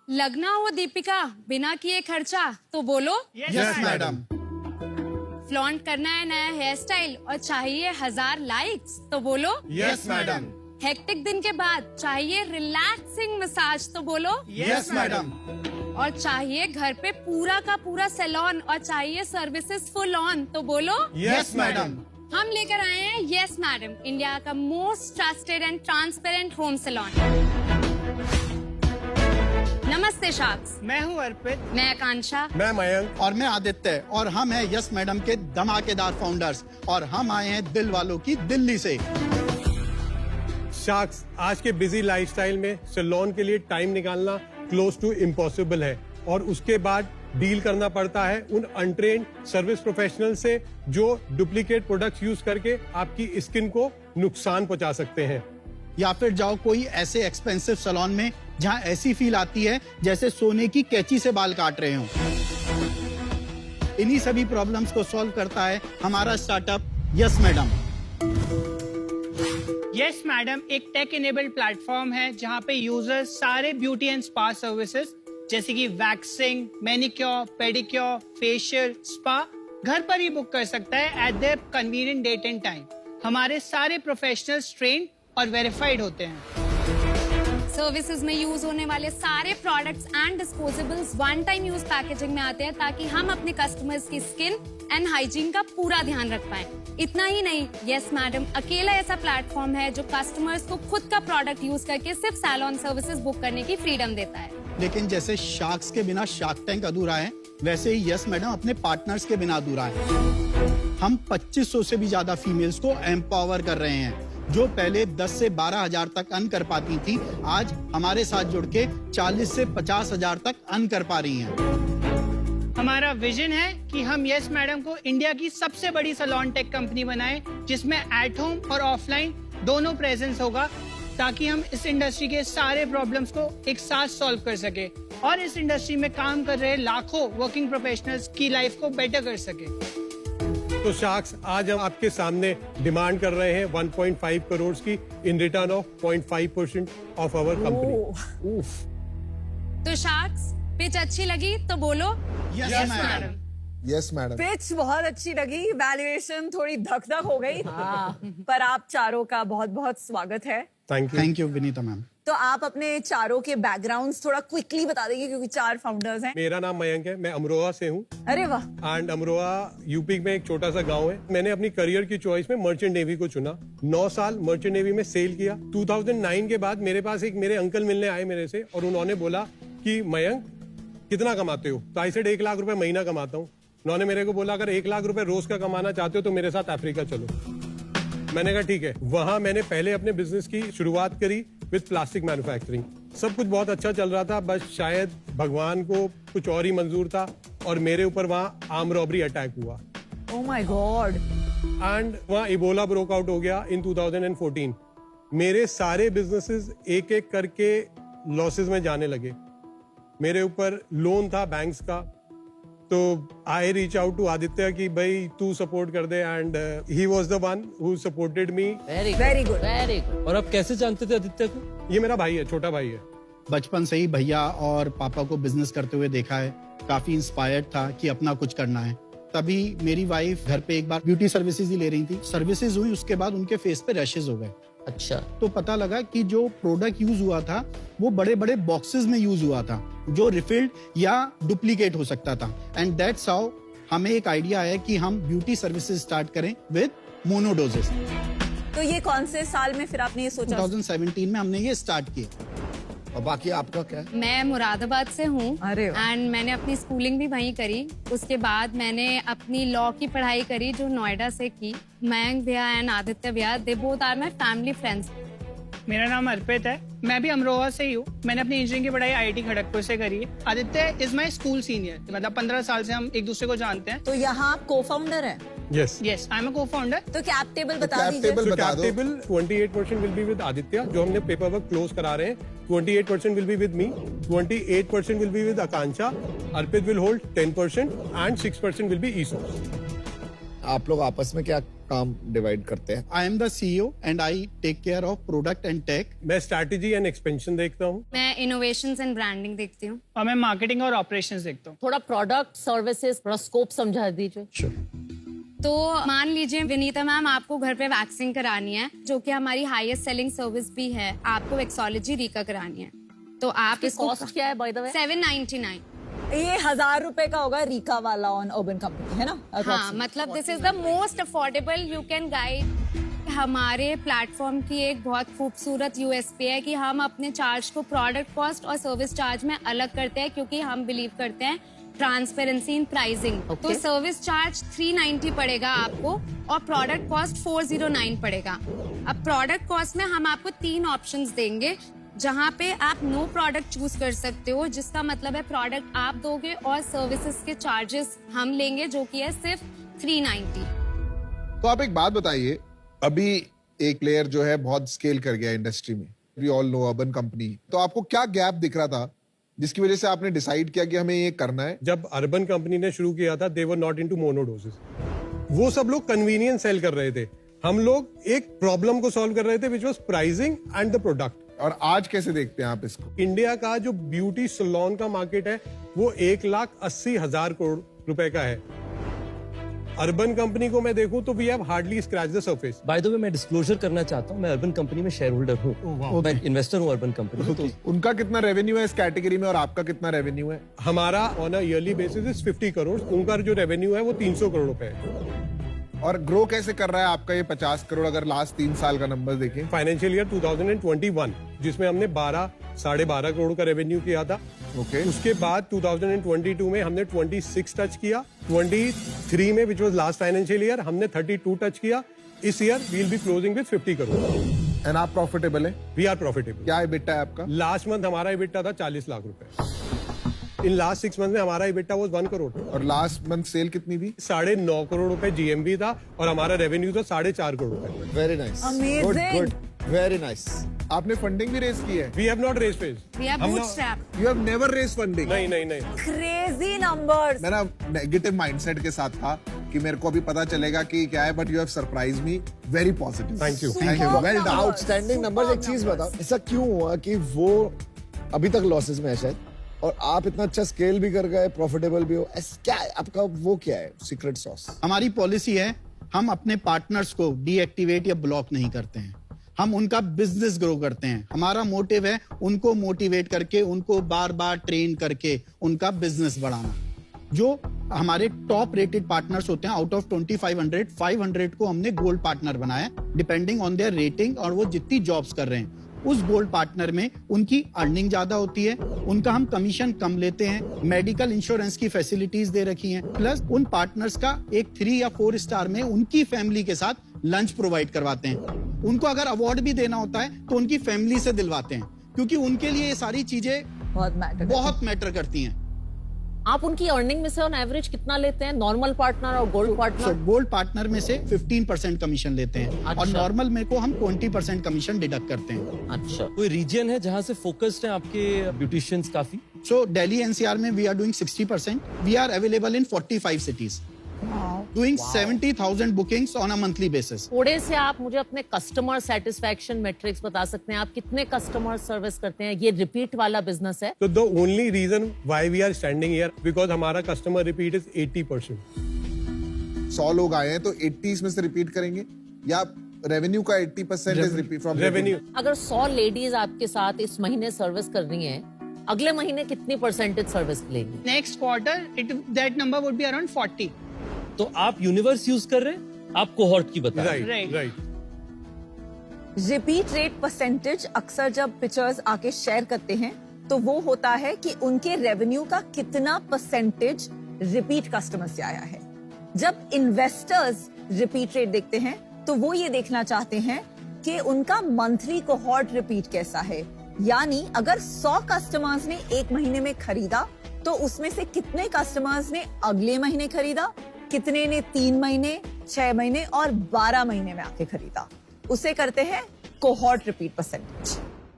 लगना हो दीपिका बिना किए खर्चा तो बोलो यस मैडम। फ्लॉन्ट करना है नया हेयर स्टाइल और चाहिए 1000 लाइक्स तो बोलो यस मैडम। हेक्टिक दिन के बाद चाहिए रिलैक्सिंग मसाज तो बोलो यस मैडम। और चाहिए घर पे पूरा का पूरा सैलून और चाहिए सर्विसेज फुल ऑन तो बोलो यस मैडम। हम लेकर आए हैं यस मैडम, इंडिया का most trusted and transparent home salon. नमस्ते शार्क्स, मैं हूँ अर्पित। मैं आकांक्षा। मैं मयंक। और मैं आदित्य और हम हैं यस मैडम के धमाकेदार फाउंडर्स और हम आए हैं दिल वालों की दिल्ली से। शार्क्स, आज के बिजी लाइफस्टाइल में सैलून के लिए टाइम निकालना क्लोज टू इम्पॉसिबल है और उसके बाद डील करना पड़ता है उन अनट्रेन्ड सर्विस प्रोफेशनल से जो डुप्लीकेट प्रोडक्ट्स यूज करके आपकी स्किन को नुकसान पहुंचा सकते हैं। या फिर जाओ कोई ऐसे एक्सपेंसिव सैलून में जहां ऐसी फील आती है जैसे सोने की कैंची से बाल काट रहे हो। इन्हीं सभी प्रॉब्लम्स को सॉल्व करता है हमारा startup yes madam. Yes madam एक टेक इनेबल्ड प्लेटफॉर्म है जहाँ पे यूजर्स सारे ब्यूटी एंड स्पा सर्विसेज जैसे कि waxing, manicure, pedicure, facial, spa घर पर ही बुक कर सकता है at there convenient date and time. हमारे सारे प्रोफेशनल्स ट्रेन और वेरीफाइड होते हैं। सर्विसेज में यूज होने वाले सारे products and disposables one time use packaging में आते हैं ताकि हम अपने कस्टमर्स की स्किन एंड हाइजीन का पूरा ध्यान रख पाएं। इतना ही नहीं, यस मैडम अकेला ऐसा प्लेटफॉर्म है जो कस्टमर्स को खुद का प्रोडक्ट यूज करके सिर्फ सैलून सर्विसेज बुक करने की फ्रीडम देता है। लेकिन जैसे शार्क्स के बिना शार्क टैंक अधूरा है, वैसे ही यस मैडम अपने पार्टनर्स के बिना अधूरा है। हम 2500 से भी ज्यादा फीमेल्स को एम्पावर कर रहे हैं जो पहले 10 से 12 हजार तक अर्न कर पाती थी, आज हमारे साथ जुड़ के 40 से 50 हजार तक अर्न कर पा रही हैं। हमारा विजन है कि हम यस मैडम को इंडिया की सबसे बड़ी सैलून टेक कंपनी बनाएं जिसमें एट होम और ऑफलाइन दोनों प्रेजेंस होगा ताकि हम इस इंडस्ट्री के सारे प्रॉब्लम्स को एक साथ सॉल्व कर सके और इस इंडस्ट्री में काम कर रहे लाखों वर्किंग प्रोफेशनल्स की लाइफ को बेटर कर सके। तो शार्क्स, आज हम आपके सामने डिमांड कर रहे हैं 1.5 करोड़ की in return of 0.5% of our company. तो शार्क्स, पिच अच्छी लगी तो बोलो yes madam. Yes madam. Pitch बहुत अच्छी लगी, वैल्यूएशन थोड़ी धक धक हो गई। पर आप चारों का बहुत बहुत स्वागत है। Thank you. Thank you Vinita ma'am. तो आप अपने चारों के बैकग्राउंड्स थोड़ा क्विकली बता देंगे क्योंकि 4 फाउंडर्स हैं। मेरा नाम मयंक है, मैं अमरोहा से हूँ अरे वाह। एंड अमरोहा यूपी में एक छोटा सा गांव है। मैंने अपनी करियर की चॉइस में मर्चेंट नेवी को चुना। 9 साल मर्चेंट नेवी में सेल किया। 2009 के बाद मेरे पास एक मेरे अंकल मिलने आए मेरे से और उन्होंने बोला कि मयंक कितना कमाते हो? तो आई सेड 1 लाख रुपए महीना कमाता हूँ। उन्होंने मेरे को बोला अगर 1 लाख रुपए रोज का कमाना चाहते हो तो मेरे साथ अफ्रीका चलो। मैंने कहा ठीक है। वहां मैंने पहले अपने बिजनेस की शुरुआत करी विद प्लास्टिक मैन्युफैक्चरिंग। सब कुछ बहुत अच्छा चल रहा था, बस शायद भगवान को कुछ और ही मंजूर था और मेरे ऊपर वहां आर्म रॉबरी अटैक हुआ ओह माय गॉड। एंड वहां इबोला ब्रोक आउट हो गया इन 2014। मेरे सारे बिजनेसेस एक एक करके लॉसेस में जाने लगे। मेरे ऊपर लोन था बैंक्स का, तो I reach out to Aditya कि भाई तू सपोर्ट कर दे and he was the one who supported me. Very good. और आप कैसे जानते थे आदित्य को? ये मेरा भाई है, छोटा भाई है। बचपन से ही भैया और पापा को बिजनेस करते हुए देखा है, काफी इंस्पायर्ड था कि अपना कुछ करना है। तभी मेरी वाइफ घर पे एक बार ब्यूटी सर्विसेज ही ले रही थी। सर्विसेज हुई, उसके बाद उनके फेस पे रैशेज हो गए। अच्छा। तो पता लगा कि जो प्रोडक्ट यूज हुआ था वो बड़े बड़े बॉक्सेस में यूज हुआ था जो रिफिल्ड या डुप्लीकेट हो सकता था। एंड दैट्स हाउ हमें एक आइडिया आया कि हम ब्यूटी सर्विसेज स्टार्ट करें विद मोनोडोजेस। तो ये कौन से साल में फिर आपने ये सोचा? 2017 में हमने ये स्टार्ट किया। और बाकी आपका क्या है? मैं मुरादाबाद से हूँ अरे वाह। एंड मैंने अपनी स्कूलिंग भी वहीं करी। उसके बाद मैंने अपनी लॉ की पढ़ाई करी जो नोएडा से की। मयंक भैया एंड आदित्य भैया, they both are my family friends. मेरा नाम अर्पित है, मैं भी अमरोहा से ही हूँ। मैंने अपनी इंजीनियरिंग की पढ़ाई IIT खड़गपुर से करी है। Aditya is my school senior, मतलब 15 साल से हम एक दूसरे को जानते हैं। तो यहाँ आप को फाउंडर है? Yes yes, I am a co-founder. तो कैप टेबल बता कैप दीजिए। टेबल बता दो। 28% विल बी विद आदित्य, जो हमने पेपर वर्क क्लोज करा रहे हैं। 28% will be with me, 28% will be with Akanksha, Arpit will hold 10% and 6% will be ESOPs. आप लोग आपस में क्या काम डिवाइड करते हैं? I am the CEO and I take care of product and tech. मैं स्ट्रैटेजी एंड एक्सपेंशन देखता हूँ। मैं इनोवेशंस एंड ब्रांडिंग देखती हूँ। और मैं मार्केटिंग और ऑपरेशंस देखता हूँ। थोड़ा प्रोडक्ट सर्विसेज थोड़ा स्कोप समझा दीजिए। तो मान लीजिए विनीता मैम, आपको घर पे वैक्सिंग करानी है, जो कि हमारी हाईएस्ट सेलिंग सर्विस भी है। आपको वेक्सोलॉजी रीका करानी है, तो आप इसको कॉस्ट क्या है बाय द वे? 799। ये 1000 रुपए का होगा रीका वाला ऑन अर्बन कंपनी, है ना? हाँ, मतलब this is the most affordable you can guide. हमारे प्लेटफॉर्म की एक बहुत खूबसूरत यूएसपी है कि हम अपने चार्ज को प्रोडक्ट कॉस्ट और सर्विस चार्ज में अलग करते हैं, क्योंकि हम बिलीव करते हैं ट्रांसपेरेंसी इन प्राइसिंग। तो सर्विस चार्ज 390 पड़ेगा आपको और प्रोडक्ट कॉस्ट 409 पड़ेगा। अब प्रोडक्ट कॉस्ट में हम आपको 3 ऑप्शंस देंगे, जहाँ पे आप नो प्रोडक्ट चूज कर सकते हो, जिसका मतलब है प्रोडक्ट आप दोगे और सर्विसेज के चार्जेस हम लेंगे, जो कि है सिर्फ 390। तो आप एक बात बताइए, अभी एक प्लेयर जो है बहुत स्केल कर गया इंडस्ट्री में, we all know urban company, तो आपको क्या गैप दिख रहा था जिसकी वजह से आपने डिसाइड किया कि हमें ये करना है? जब अर्बन कंपनी ने शुरू किया था, दे वर नॉट इनटू मोनोडोसेस। वो सब लोग कन्वीनियंस सेल कर रहे थे, हम लोग एक प्रॉब्लम को सॉल्व कर रहे थे, which was pricing and the product. और आज कैसे देखते हैं आप इसको? इंडिया का जो ब्यूटी सैलून का मार्केट है वो 1,80,000 करोड़ रुपए का है। अर्बन कंपनी को मैं देखूं तो we have hardly scratch the surface. By the way मैं डिस्क्लोजर करना चाहता हूँ, मैं अर्बन कंपनी में शेयर होल्डर हूँ। मैं इन्वेस्टर हूँ अर्बन कंपनी में। तो उनका कितना रेवेन्यू है इस कैटेगरी में और आपका कितना रेवेन्यू है? हमारा on a yearly basis is 50 crore, उनका जो रेवेन्यू है वो 300 करोड़ रुपए है। और ग्रो कैसे कर रहा है आपका ये 50 करोड़, अगर लास्ट 3 साल का नंबर देखें? फाइनेंशियल ईयर 2021 जिसमें हमने 12.5 करोड़ का रेवेन्यू किया था। ओके। उसके बाद 2022 में हमने 26 टच किया, 23 में which was last financial year हमने 32 टच किया। इस year we will be closing with 50 crore. And आप प्रॉफिटेबल है? We are profitable. क्या EBITDA है आपका? लास्ट मंथ हमारा EBITDA था 40 लाख रुपए। इन लास्ट 6 मंथ में हमारा EBITDA वाज 1 करोड़। और लास्ट मंथ सेल कितनी थी? 9.5 करोड़ रुपए GMV था और हमारा रेवेन्यू था 4.5 करोड़ रुपए। Very nice, Amazing. Good, very nice. आपने फंडिंग भी रेज की है? We have not raise phase. We are bootstrap. You have never raise funding? नहीं। Crazy numbers. मैं ना नेगेटिव माइंडसेट के साथ था कि मेरे को अभी पता चलेगा कि क्या है, but you have surprise me very positive. Thank you. Thank you, well done. Outstanding numbers. एक चीज बताओ, ऐसा क्यों हुआ कि वो अभी तक लॉसेस में है शायद, और आप इतना अच्छा स्केल भी कर गए, प्रॉफिटेबल भी हो, क्या है आपका, वो क्या है सीक्रेट सॉस? हमारी पॉलिसी है, हम अपने पार्टनर्स को डीएक्टिवेट या ब्लॉक नहीं करते हैं, हम उनका बिजनेस ग्रो करते हैं। हमारा मोटिव है उनको मोटिवेट करके, उनको बार बार ट्रेन करके उनका बिजनेस बढ़ाना। जो हमारे टॉप रेटेड पार्टनर्स होते हैं, आउट ऑफ 2500 500 को हमने गोल्ड पार्टनर बनाया, डिपेंडिंग ऑन देयर रेटिंग और वो जितनी जॉब्स कर रहे हैं। उस गोल्ड पार्टनर में उनकी अर्निंग ज्यादा होती है, उनका हम कमीशन कम लेते हैं, मेडिकल इंश्योरेंस की फैसिलिटीज दे रखी हैं, प्लस उन पार्टनर्स का एक 3 या 4 स्टार में उनकी फैमिली के साथ लंच प्रोवाइड करवाते हैं। उनको अगर अवार्ड भी देना होता है तो उनकी फैमिली से दिलवाते हैं, क्योंकि उनके लिए ये सारी चीजें बहुत मैटर करती हैं। आप उनकी अर्निंग में से ऑन एवरेज कितना लेते हैं, नॉर्मल पार्टनर और गोल्ड पार्टनर? गोल्ड पार्टनर में से 15% कमीशन लेते हैं। अच्छा। और नॉर्मल में को हम 20% कमीशन डिडक्ट करते हैं। अच्छा। कोई रीजन है जहाँ से फोकस्ड है आपके ब्यूटिशियंस काफी? सो दिल्ली NCR में we are doing 60%, we are available in 45 cities, doing 70,000 bookings on a monthly basis. थोड़े से आप मुझे अपने कस्टमर सेटिस्फेक्शन मैट्रिक्स बता सकते हैं, आप कितने कस्टमर सर्विस करते हैं? ये रिपीट वाला बिजनेस है? तो the only reason why we are standing here because हमारा कस्टमर रिपीट इज 80%। 100 लोग आए हैं तो 80 इसमें से रिपीट करेंगे, या रेवेन्यू का 80% इज रिपीट फ्रॉम रेवेन्यू। अगर 100 लेडीज आपके साथ इस महीने सर्विस कर रही हैं, अगले महीने कितनी परसेंटेज सर्विस लेंगी? Next quarter that number would be around 40। तो आप यूनिवर्स यूज कर रहे हैं, आप कोहॉर्ट की बता रहे हैं। राइट। रिपीट रेट परसेंटेज अक्सर जब पिक्चर्स आके शेयर करते हैं तो वो होता है कि उनके रेवेन्यू का कितना परसेंटेज रिपीट कस्टमर से आया है। जब इन्वेस्टर्स रिपीट रेट देखते हैं तो वो ये देखना चाहते हैं कि उनका मंथली कोहॉर्ट रिपीट कैसा है, यानी अगर 100 कस्टमर्स ने एक महीने में खरीदा तो उसमें से कितने कस्टमर्स ने अगले महीने खरीदा, कितने ने 3 महीने, 6 महीने और 12 महीने में आके खरीदा, उसे करते हैं cohort repeat percentage.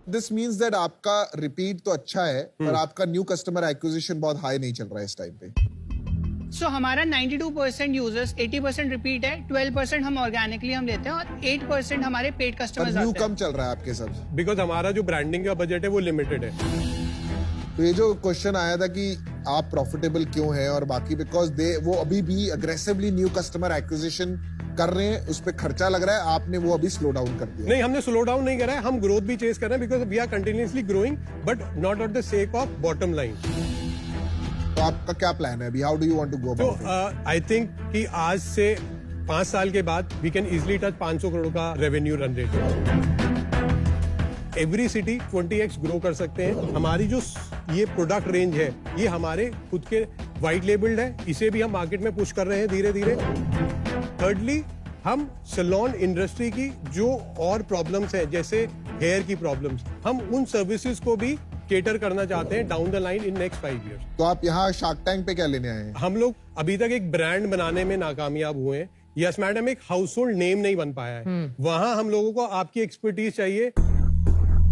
This means that आपका रिपीट तो अच्छा है, पर आपका न्यू कस्टमर एक्विजिशन बहुत हाई नहीं चल रहा है इस टाइम पे। सो हमारा 92% यूजर्स, 80% रिपीट है, 12% हम ऑर्गेनिकली हम लेते हैं और 8% हमारे पेड पर कस्टमर्स न्यू आते हैं। कम चल रहा है आपके सब। बिकॉज हमारा जो ब्रांडिंग का बजट है वो लिमिटेड है। तो ये जो क्वेश्चन आया था कि आप प्रॉफिटेबल क्यों हैं और बाकी, बिकॉज वो अभी भी अग्रेसिवली न्यू कस्टमर एक्विजिशन कर रहे हैं, उस पर खर्चा लग रहा है, आपने वो अभी स्लो डाउन कर दिया। नहीं, हमने स्लो डाउन नहीं करा है, हम ग्रोथ भी चेस कर रहे हैं because we are continuously growing but not at the sake of bottom line. तो आपका क्या प्लान है अभी? How do you want to go to about it? I think कि आज से 5 साल के बाद we can easily touch 500 crore का revenue run rate. Every city 20x grow कर सकते हैं। हमारी जो ये प्रोडक्ट रेंज है ये हमारे खुद के वाइट लेबल्ड है, इसे भी हम मार्केट में पुश कर रहे हैं धीरे धीरे। थर्डली, हम सैलून इंडस्ट्री की जो और प्रॉब्लम्स हैं जैसे हेयर की प्रॉब्लम्स, हम उन सर्विसेज को भी केटर करना चाहते हैं down the line in next 5 years। तो आप यहाँ शार्क टैंक पे क्या लेने आए हैं? हम लोग अभी तक एक ब्रांड बनाने में नाकामयाब हुए हैं। यस मैडम एक हाउस होल्ड नेम नहीं बन पाया है। वहां हम लोगों को आपकी एक्सपर्टीज चाहिए।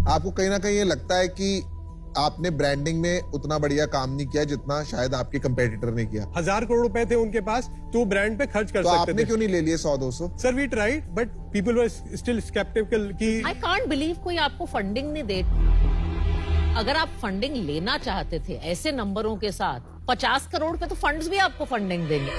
आपको कहीं ना कहीं ये लगता है कि आपने ब्रांडिंग में उतना बढ़िया काम नहीं किया जितना शायद आपके कंपेटिटर ने किया? 1000 करोड़ रुपए थे उनके पास तो ब्रांड पे खर्च कर तो सकते आपने थे। क्यों नहीं ले लिए 100-200? Sir we tried but people were still sceptical कि आई कांट बिलीव कोई आपको फंडिंग नहीं दे। अगर आप फंडिंग लेना चाहते थे ऐसे नंबरों के साथ 50 करोड़ पे, तो फंड्स भी आपको फंडिंग देंगे।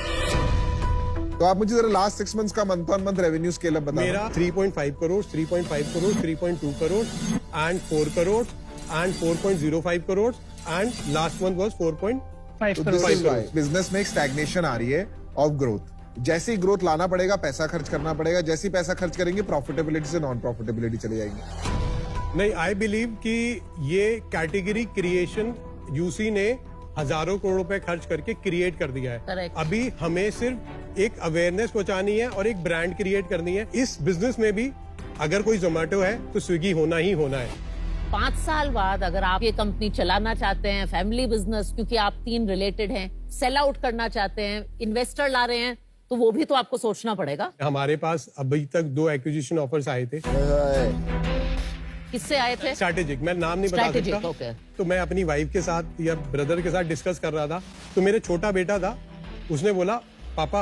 तो आप मुझे जरा लास्ट 6 months का month on month revenue scale up बताओ। मेरा 3.5 crore, 3.5 crore, 3.2 crore and 4 crore and 4.05 crore and last month was 4.5 तो करोड़। बिजनेस में एक स्टैग्नेशन आ रही है ऑफ ग्रोथ। जैसे ही ग्रोथ लाना पड़ेगा, पैसा खर्च करना पड़ेगा। जैसे ही पैसा खर्च करेंगे, प्रॉफिटेबिलिटी से नॉन प्रॉफिटेबिलिटी चली जाएगी। नहीं, आई बिलीव कि ये कैटेगरी क्रिएशन यूसी ने हजारों करोड़ रुपए खर्च करके क्रिएट कर दिया है। Correct. अभी हमें सिर्फ एक अवेयरनेस पहुंचानी है और एक ब्रांड क्रिएट करनी है। इस बिजनेस में भी अगर कोई जोमेटो है तो स्विगी होना ही होना है। 5 साल बाद अगर आप ये कंपनी चलाना चाहते हैं, फैमिली बिजनेस, क्योंकि आप 3 रिलेटेड हैं, सेल आउट करना चाहते हैं, इन्वेस्टर ला रहे हैं, तो वो भी तो आपको सोचना पड़ेगा। हमारे पास अभी तक 2 एक्विजिशन ऑफर्स आए थे। किससे आए थे? स्ट्रैटेजिक, मैं नाम नहीं बता Strategic, सकता। okay. तो मैं अपनी वाइफ के साथ या ब्रदर के साथ डिस्कस कर रहा था, तो मेरे छोटा बेटा था, उसने बोला पापा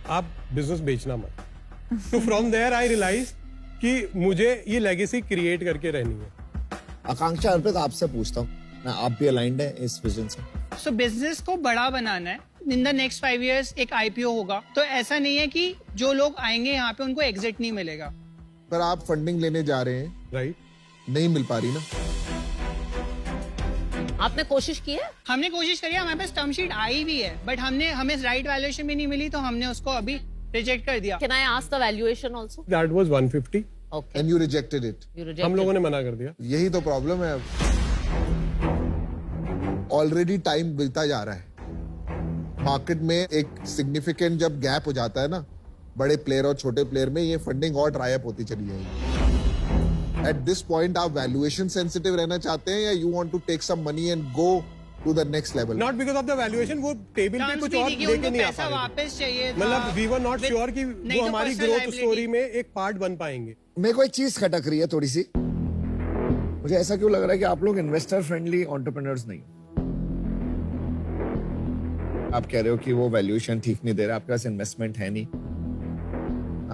आप बिजनेस बेचना मत। तो फ्रॉम देयर आई रियलाइज कि मुझे ये लेगेसी क्रिएट करके रहनी है। आकांक्षा, अर्पित आपसे पूछता हूँ, आप भी अलाइंड है इस विजन से? सो बिजनेस को बड़ा बनाना है। इन द नेक्स्ट 5 years एक IPO होगा, तो ऐसा नहीं है कि जो लोग आएंगे यहाँ पे उनको एग्जिट नहीं मिलेगा। पर आप फंडिंग लेने जा रहे हैं, राइट? नहीं मिल पा रही ना? आपने कोशिश की है? हमने कोशिश करी है, हमारे पास टर्म शीट आई भी है, बट हमें राइट वैल्यूएशन भी नहीं मिली, तो हमने उसको अभी रिजेक्ट कर दिया। Can I ask the valuation also? That was 150। Okay, and you rejected it. You हम रिजेक्ट। लोगों ने मना कर दिया। यही तो प्रॉब्लम है। ऑलरेडी टाइम बीतता जा रहा है। मार्केट में एक सिग्निफिकेंट जब गैप हो जाता है ना, बड़े प्लेयर और छोटे प्लेयर में, ये फंडिंग और ड्राई अप होती चली जाएगी। एट दिस पॉइंट आप वैल्यूएशन सेंसिटिव रहना चाहते हैं या you want to take some money and go to the next level? Not because of the valuation, वो टेबल पे टर्म्स कुछ भी और थी कि लेके उनको नहीं आ पैसा पा रहे थे। वापस चाहिए था। मतलब we were not With- sure कि नहीं वो तो हमारी personal ग्रोथ liability। स्टोरी में एक पार्ट बन पाएंगे। मेरे को एक चीज खटक रही है थोड़ी सी। मुझे ऐसा क्यों लग रहा है कि आप लोग इन्वेस्टर फ्रेंडली एंटरप्रेन्योर्स नहीं? आप कह रहे हो कि वो वैल्यूएशन ठीक नहीं दे रहा, आपके पास इन्वेस्टमेंट है नहीं।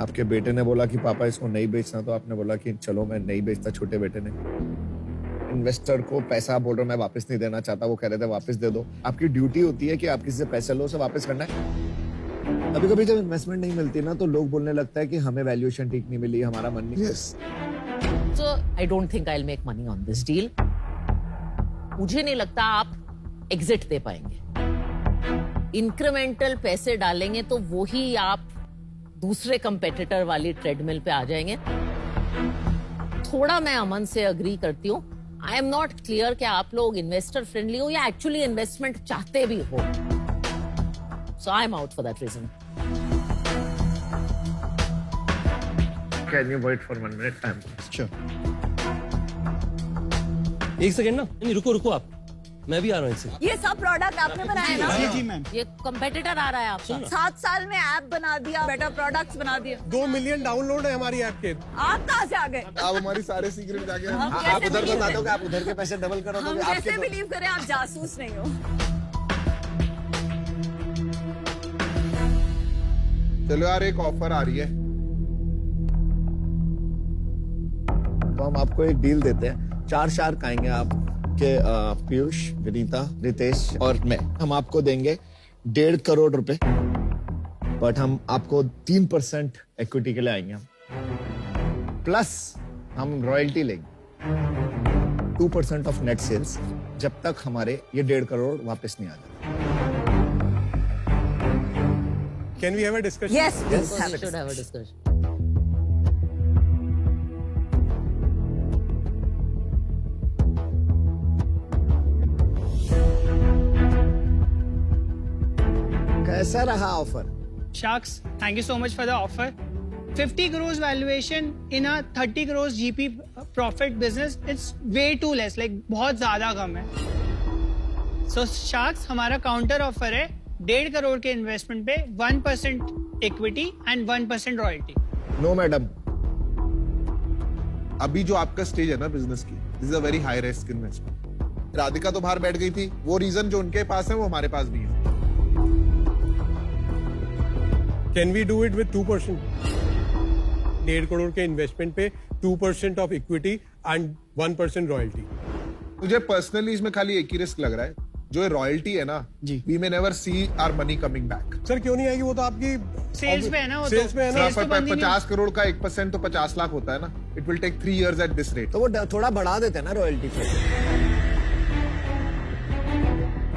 आपके बेटे ने बोला कि पापा इसको नहीं बेचना, तो आपने बोला कि चलो मैं नहीं बेचता। छोटे बेटे ने इन्वेस्टर को पैसा बोल रहा मैं वापस नहीं देना चाहता, वो कह रहे थे वापस दे दो। आपकी ड्यूटी होती है कि आप किसी से पैसे लो, उसे वापस करना है। कभी कभी जब इन्वेस्टमेंट नहीं मिलती ना, तो लोग बोलने लगता है कि हमें वैल्यूएशन ठीक नहीं मिली, हमारा मन नहीं। Yes, So I don't think I'll make money on this deal. मुझे नहीं लगता आप एग्जिट दे पाएंगे। इंक्रीमेंटल पैसे डालेंगे तो वो ही आप दूसरे कंपेटिटर वाली ट्रेडमिल पे आ जाएंगे। थोड़ा मैं अमन से अग्री करती हूँ। आई एम नॉट क्लियर कि आप लोग इन्वेस्टर फ्रेंडली हो या एक्चुअली इन्वेस्टमेंट चाहते भी हो। So I am out for that reason. Can you wait for 1 minute time? Sure. एक सेकंड ना, नहीं रुको रुको आप, मैं भी आ रहा हूँ इससे। ये सब प्रोडक्ट आपने बनाए ना? जी जी मैम। ये कंपेटिटर आ रहा है आपका। 7 साल में ऐप बना दिया, बेटर प्रोडक्ट्स बना दिए। 2 मिलियन डाउनलोड है हमारी ऐप के। आप कहाँ से आ गए? आप हमारी सारे सीक्रेट जाके हम आप कैसे उधर believe बता करें? दो कि आप उधर के पैसे डबल करो हम तो कैसे बिलीव करें आप जासूस नहीं हो? चलो यार, एक ऑफर आ रही है। तो हम आपको एक डील देते हैं, 4 शार्क आएंगे आपके, पीयूष, विनीता, रितेश और मैं। हम आपको देंगे 1.5 करोड़ रुपए, बट हम आपको 3% इक्विटी के लिए आएंगे हम, प्लस हम रॉयल्टी लेंगे 2% ऑफ नेट सेल्स, जब तक हमारे ये 1.5 करोड़ वापस नहीं आ जाते। Can we have a discussion? Yes, please have We it. should have a discussion. कैसा रहा offer? Sharks, thank you so much for the offer. 50 crores valuation in a 30 crores GP profit business, it's way too less, like बहुत ज्यादा कम है. So Sharks, हमारा counter offer है 1.5 करोड़ के investment पे 1% equity and 1% royalty. No madam, अभी जो आपका स्टेज है ना बिजनेस की, this is a very high risk investment. Radhika तो बाहर बैठ गई थी, वो रीजन जो उनके पास है वो हमारे पास भी है। Can we do it with 2%? 1.5 crore के इन्वेस्टमेंट पे 2% ऑफ इक्विटी एंड 1% रॉयल्टी। मुझे पर्सनली इसमें खाली एक ही रिस्क लग रहा है, जो रॉयल्टी है ना, जी। We may never see our money coming back. Sir क्यों नहीं आएगी? वो तो आपकी सेल्स पे है ना, वो सेल्स पे है ना। Sales तो बंद ही नहीं 50 करोड़ का 1% तो 50 लाख होता है ना। It will take 3 years at this rate. तो वो थोड़ा बढ़ा देते हैं ना रॉयल्टी पे।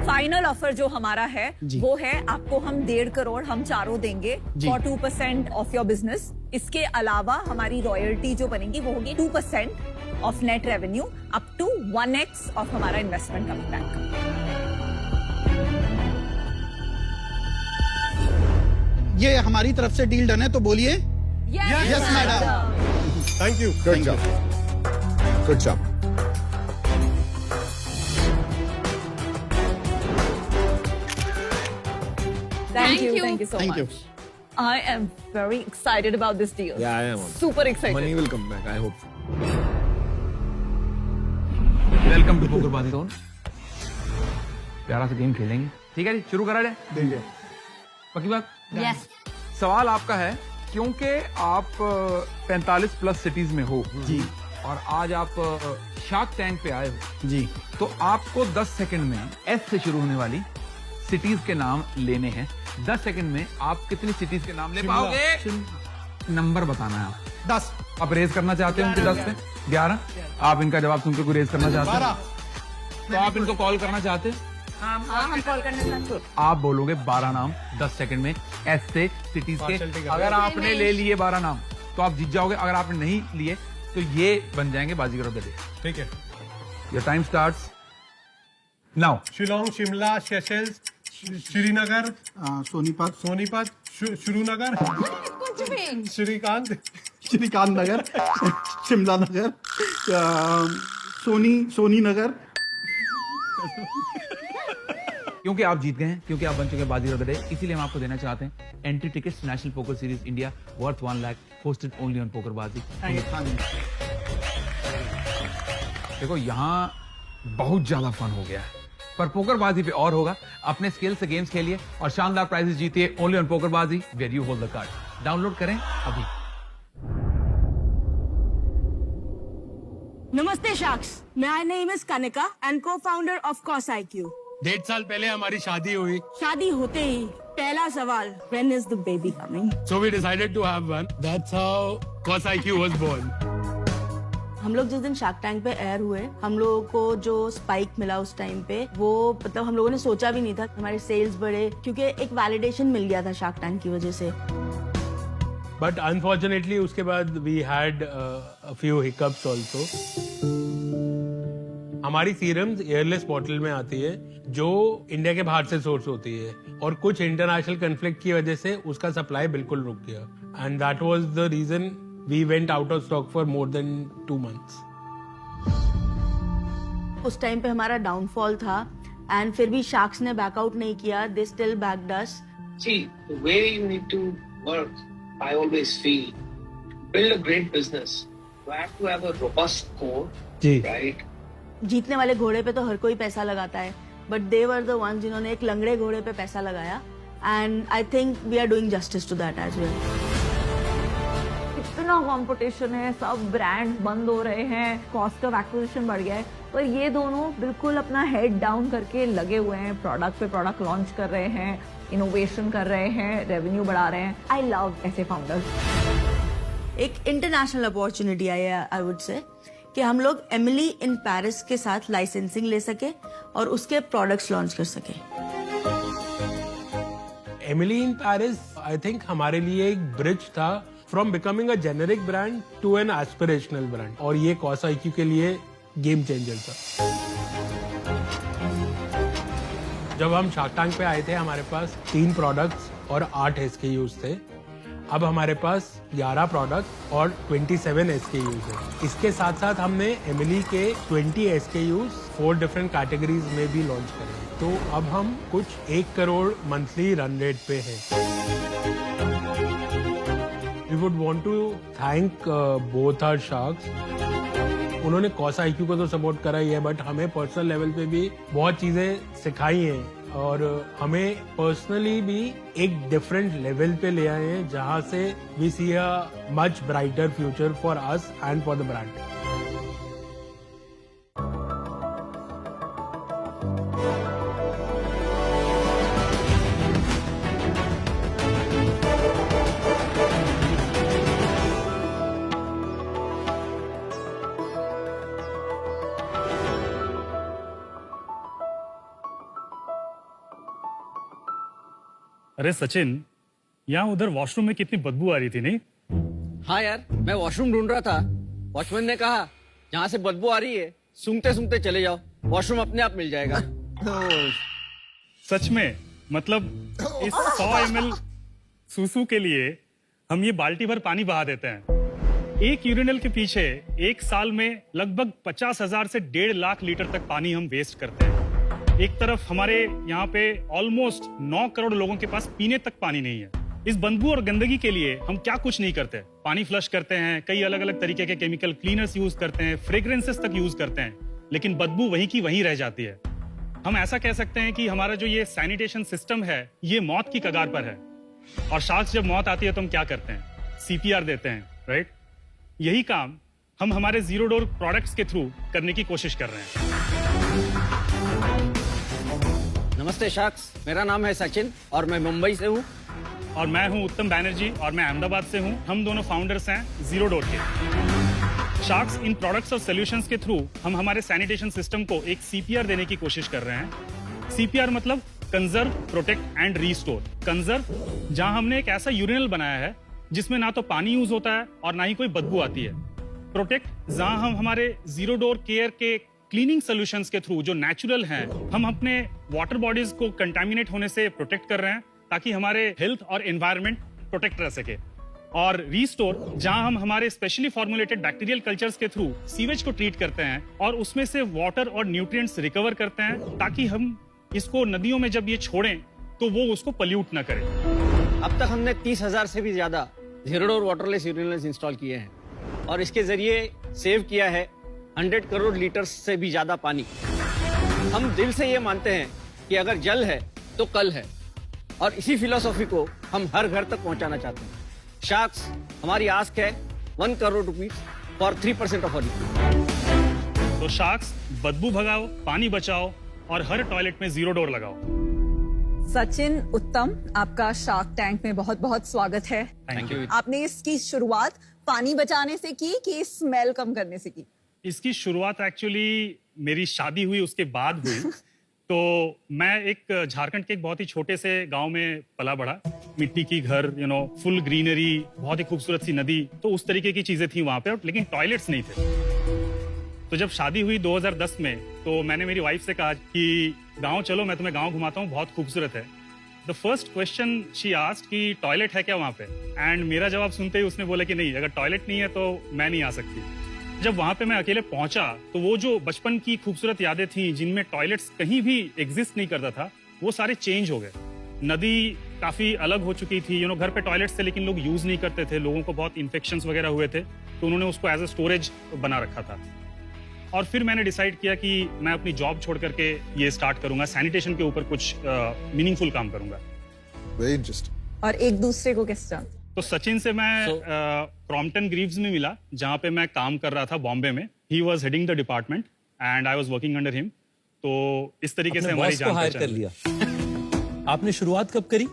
फाइनल ऑफर जो हमारा है वो है आपको हम 1.5 करोड़ हम चारों देंगे फॉर 2% ऑफ योर बिजनेस. इसके अलावा हमारी रॉयल्टी जो बनेगी वो होगी 2% of net revenue up to 1x of हमारा इन्वेस्टमेंट कमिंग बैक. ये हमारी तरफ से डील डन है, तो बोलिए yes madam. Thank you. Good job, good job. Thank you Thank you so Thank you. much. I am very excited about this deal. Yeah, I am. Super excited. Money will come back, I hope. Welcome to PokerBaazi zone. प्यारा सा game खेलेंगे. ठीक है जी, शुरू करा जाए. पक्की बात. यस सवाल आपका है, क्योंकि आप 45 प्लस सिटीज में हो जी और आज आप शार्क टैंक पे आए हो, जी. तो आपको 10 सेकंड में एस से शुरू होने वाली सिटीज के नाम लेने हैं. 10 सेकंड में आप कितनी सिटीज के नाम ले पाओगे? नंबर बताना है आप. 10. आप रेज करना चाहते हो उनके 10 पे? 11. आप इनका जवाब सुन के कोई रेज करना चाहते हो? तो आप इनको कॉल करना चाहते हैं? हाँ, हम कॉल करने चाहते हैं. आप बोलोगे 12 नाम 10 सेकंड में एस से सिटीज के. अगर आपने ले लिए 12 नाम तो आप जीत जाओगे. अगर आपने नहीं लिए तो ये बन जाएंगे बाजीगर ऑफ द डे. ठीक है। Your time starts now. Shillong, Shimla, Seychelles, Srinagar, Sonipat, Sonipat, Srinagar, कुछ भी श्रीकांत, श्रीकांत नगर, शिमला नगर, सोनी नगर. क्योंकि आप जीत गए हैं, क्योंकि आप बन चुके हैं बाजीगर ऑफ द डे, इसीलिए हम आपको देना चाहते हैं entry tickets national poker series India worth 1 lakh, hosted only on PokerBaazi. देखो यहाँ बहुत ज्यादा फन हो गया है, पर पोकरबाजी पे और होगा. अपने स्किल से गेम्स खेलिए और शानदार प्राइजेस जीतिए only on PokerBaazi, where you hold the card. Download करें अभी. Namaste Sharks. My name is Kanika and co-founder of CosIQ. 1.5 साल पहले हमारी शादी हुई, शादी होते ही पहला सवाल, when is the baby coming? so we decided to have one. That's how CosIQ was born. हम लोग जिस दिन शार्क टैंक पे एयर हुए, हम लोगों को जो स्पाइक मिला उस टाइम पे, वो मतलब हम लोगों ने सोचा भी नहीं था. हमारे सेल्स बढ़े क्योंकि एक वैलिडेशन मिल गया था शार्क टैंक की वजह से. But unfortunately उसके बाद we had a few hiccups also. हमारी सीरम्स एयरलेस बॉटल में आती है जो इंडिया के बाहर से सोर्स होती है, और कुछ इंटरनेशनल कन्फ्लिक्ट की वजह से उसका सप्लाई बिल्कुल रुक गया. And that was the reason we went out of stock for more than 2 months. उस टाइम पे हमारा डाउनफॉल था एंड फिर भी शार्क्स ने बैकआउट नहीं किया. They still backed us. See, the way you need to work, I always feel, build a great business. You have to have a robust core, right? जीतने वाले घोड़े पे तो हर कोई पैसा लगाता है, but they were the ones जिन्होंने एक लंगड़े घोड़े पे पैसा लगाया and I think we are doing justice to that as well. इतना कंपटीशन है, सब ब्रांड बंद हो रहे हैं, कॉस्ट ऑफ एक्विजिशन बढ़ गया है, पर ये दोनों बिल्कुल अपना हेड डाउन करके लगे हुए हैं, प्रोडक्ट पे प्रोडक्ट लॉन्च कर रहे हैं, इनोवेशन कर रहे हैं, रेवेन्यू बढ़ा रहे हैं. आई लव ऐसे फाउंडर्स. एक इंटरनेशनल अपॉर्चुनिटी आई है, आई वुड से, कि हम लोग एमिली इन पेरिस के साथ लाइसेंसिंग ले सके और उसके प्रोडक्ट्स लॉन्च कर सके. Emily in Paris I think हमारे लिए एक ब्रिज था from becoming a generic brand to an aspirational brand, और ये कॉसा IQ के लिए गेम चेंजर था. जब हम शार्क टैंक पे आए थे हमारे पास 3 प्रोडक्ट्स और 8 SKUs थे. अब हमारे पास 11 प्रोडक्ट और 27 SKUs है. इसके साथ साथ हमने एमिली के 20 SKUs 4 डिफरेंट कैटेगरीज में भी लॉन्च करे. तो अब हम कुछ 1 करोड़ मंथली रन रेट पे हैं. We would want to thank both our sharks. उन्होंने कॉसा IQ को तो सपोर्ट करा ही है, बट हमें पर्सनल लेवल पे भी बहुत चीजें सिखाई हैं और हमें पर्सनली भी एक डिफरेंट लेवल पे ले आए हैं, जहां से we see a much brighter future for us and for the brand. अरे सचिन, यहाँ उधर वॉशरूम में कितनी बदबू आ रही थी, नहीं? हाँ यार, मैं वॉशरूम ढूंढ रहा था. वॉचमैन ने कहा जहाँ से बदबू आ रही है सूंघते सूंघते चले जाओ, वॉशरूम अपने आप मिल जाएगा. सच में? मतलब इस 100 ml सूसू के लिए हम ये बाल्टी भर पानी बहा देते हैं. एक यूरिनल के पीछे एक साल में लगभग 50,000 से 1.5 लाख लीटर तक पानी हम वेस्ट करते हैं. एक तरफ हमारे यहाँ पे ऑलमोस्ट 9 करोड़ लोगों के पास पीने तक पानी नहीं है. इस बदबू और गंदगी के लिए हम क्या कुछ नहीं करते. पानी फ्लश करते हैं, कई अलग अलग तरीके के केमिकल क्लीनर्स यूज करते हैं, फ्रेग्रेंसेस तक यूज करते हैं, लेकिन बदबू वहीं की वहीं रह जाती है. हम ऐसा कह सकते हैं कि हमारा जो ये सैनिटेशन सिस्टम है ये मौत की कगार पर है. और शार्क्स जब मौत आती है तो हम क्या करते हैं? CPR देते हैं, राइट? यही काम हम हमारे जीरो डोर प्रोडक्ट्स के थ्रू करने की कोशिश कर रहे हैं. नमस्ते शार्क्स, मेरा नाम है सचिन और मैं मुंबई से हूँ. और मैं हूँ उत्तम बैनर्जी और मैं अहमदाबाद से हूँ. हम दोनों फाउंडर्स हैं जीरो डोर के. शार्क्स इन प्रोडक्ट्स और सॉल्यूशंस के थ्रू हम हमारे सैनिटेशन सिस्टम को एक CPR देने की कोशिश कर रहे हैं. CPR मतलब conserve, protect and restore. Conserve, जहाँ हमने एक ऐसा यूरिनल बनाया है जिसमें ना तो पानी यूज होता है और ना ही कोई बदबू आती है. प्रोटेक्ट, जहाँ हम हमारे जीरो डोर केयर के क्लीनिंग सॉल्यूशंस के थ्रू जो नेचुरल हैं, हम अपने वाटर बॉडीज को कंटामिनेट होने से प्रोटेक्ट कर रहे हैं ताकि हमारे हेल्थ और एनवायरनमेंट प्रोटेक्ट रह सके. और रीस्टोर, जहां हम हमारे स्पेशली फॉर्मुलेटेड बैक्टीरियल कल्चर्स के थ्रू सीवेज को ट्रीट करते हैं और उसमें से वाटर और न्यूट्रिएंट्स रिकवर करते हैं ताकि हम इसको नदियों में जब ये छोड़ें तो वो उसको पल्यूट ना करें. अब तक हमने 30,000 से भी ज्यादा zero door waterless urinals install किए हैं और इसके जरिए सेव किया है 100 करोड़ लीटर से भी ज्यादा पानी. हम दिल से ये मानते हैं कि अगर जल है तो कल है, और इसी फिलॉसफी को हम हर घर तक पहुंचाना चाहते हैं. शार्क्स, हमारी आस्क है 1 crore rupees for 3% of audit. तो शार्क्स, बदबू भगाओ, पानी बचाओ और हर टॉयलेट में जीरो डोर लगाओ. सचिन, उत्तम, आपका शार्क टैंक में बहुत बहुत स्वागत है. Thank you. आपने इसकी शुरुआत पानी बचाने से की कि स्मेल कम करने से की? इसकी शुरुआत एक्चुअली मेरी शादी हुई उसके बाद हुई. तो मैं एक झारखंड के एक बहुत ही छोटे से गांव में पला बड़ा. मिट्टी की घर, फुल ग्रीनरी, बहुत ही खूबसूरत सी नदी, तो उस तरीके की चीजें थी वहां पे, लेकिन टॉयलेट्स नहीं थे. तो जब शादी हुई 2010 में, तो मैंने मेरी वाइफ से कहा कि गांव चलो, मैं तुम्हें गांव घुमाता हूँ, बहुत खूबसूरत है. The first question she asked कि टॉयलेट है क्या वहाँ पे, एंड मेरा जवाब सुनते ही उसने बोला कि नहीं, अगर टॉयलेट नहीं है तो मैं नहीं आ सकती. जब वहां पे मैं अकेले पहुंचा तो वो जो बचपन की खूबसूरत यादें थी जिनमें टॉयलेट्स कहीं भी एग्जिस्ट नहीं करता था, वो सारे चेंज हो गए. नदी काफी अलग हो चुकी थी, घर पे टॉयलेट्स थे लेकिन लोग यूज नहीं करते थे, लोगों को बहुत इन्फेक्शंस वगैरह हुए थे, तो उन्होंने उसको एज अ स्टोरेज बना रखा था. और फिर मैंने डिसाइड किया कि मैं अपनी जॉब छोड़ करके ये स्टार्ट करूंगा, सैनिटेशन के ऊपर कुछ मीनिंगफुल काम करूंगा. Very interesting. और एक दूसरे को कैसे जानते? तो सचिन से मैं क्रॉम्पटन ग्रीव्स में मिला, जहाँ पे मैं काम कर रहा था बॉम्बे में। He was heading the department and I was working under him. तो इस तरीके से हमारी जान हायर कर लिया। आपने शुरुआत कब करी?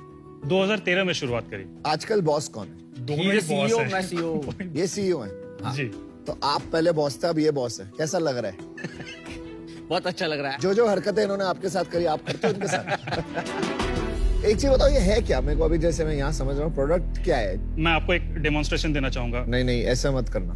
2013 में शुरुआत करी। आजकल बॉस कौन है? दोनों ही बॉस CEO, हैं। मैं CEO। ये सीईओ है। जी। तो आप पहले बॉस थे, अब ये बॉस है, कैसा लग रहा है? बहुत अच्छा लग रहा है। जो जो हरकतें इन्होंने आपके साथ करी, आप करते हो उनके साथ? एक चीज बताओ, ये है क्या? मेरे को अभी जैसे मैं यहाँ समझ रहा हूँ, प्रोडक्ट क्या है? मैं आपको एक डेमोन्स्ट्रेशन देना चाहूंगा। नहीं, ऐसा मत करना।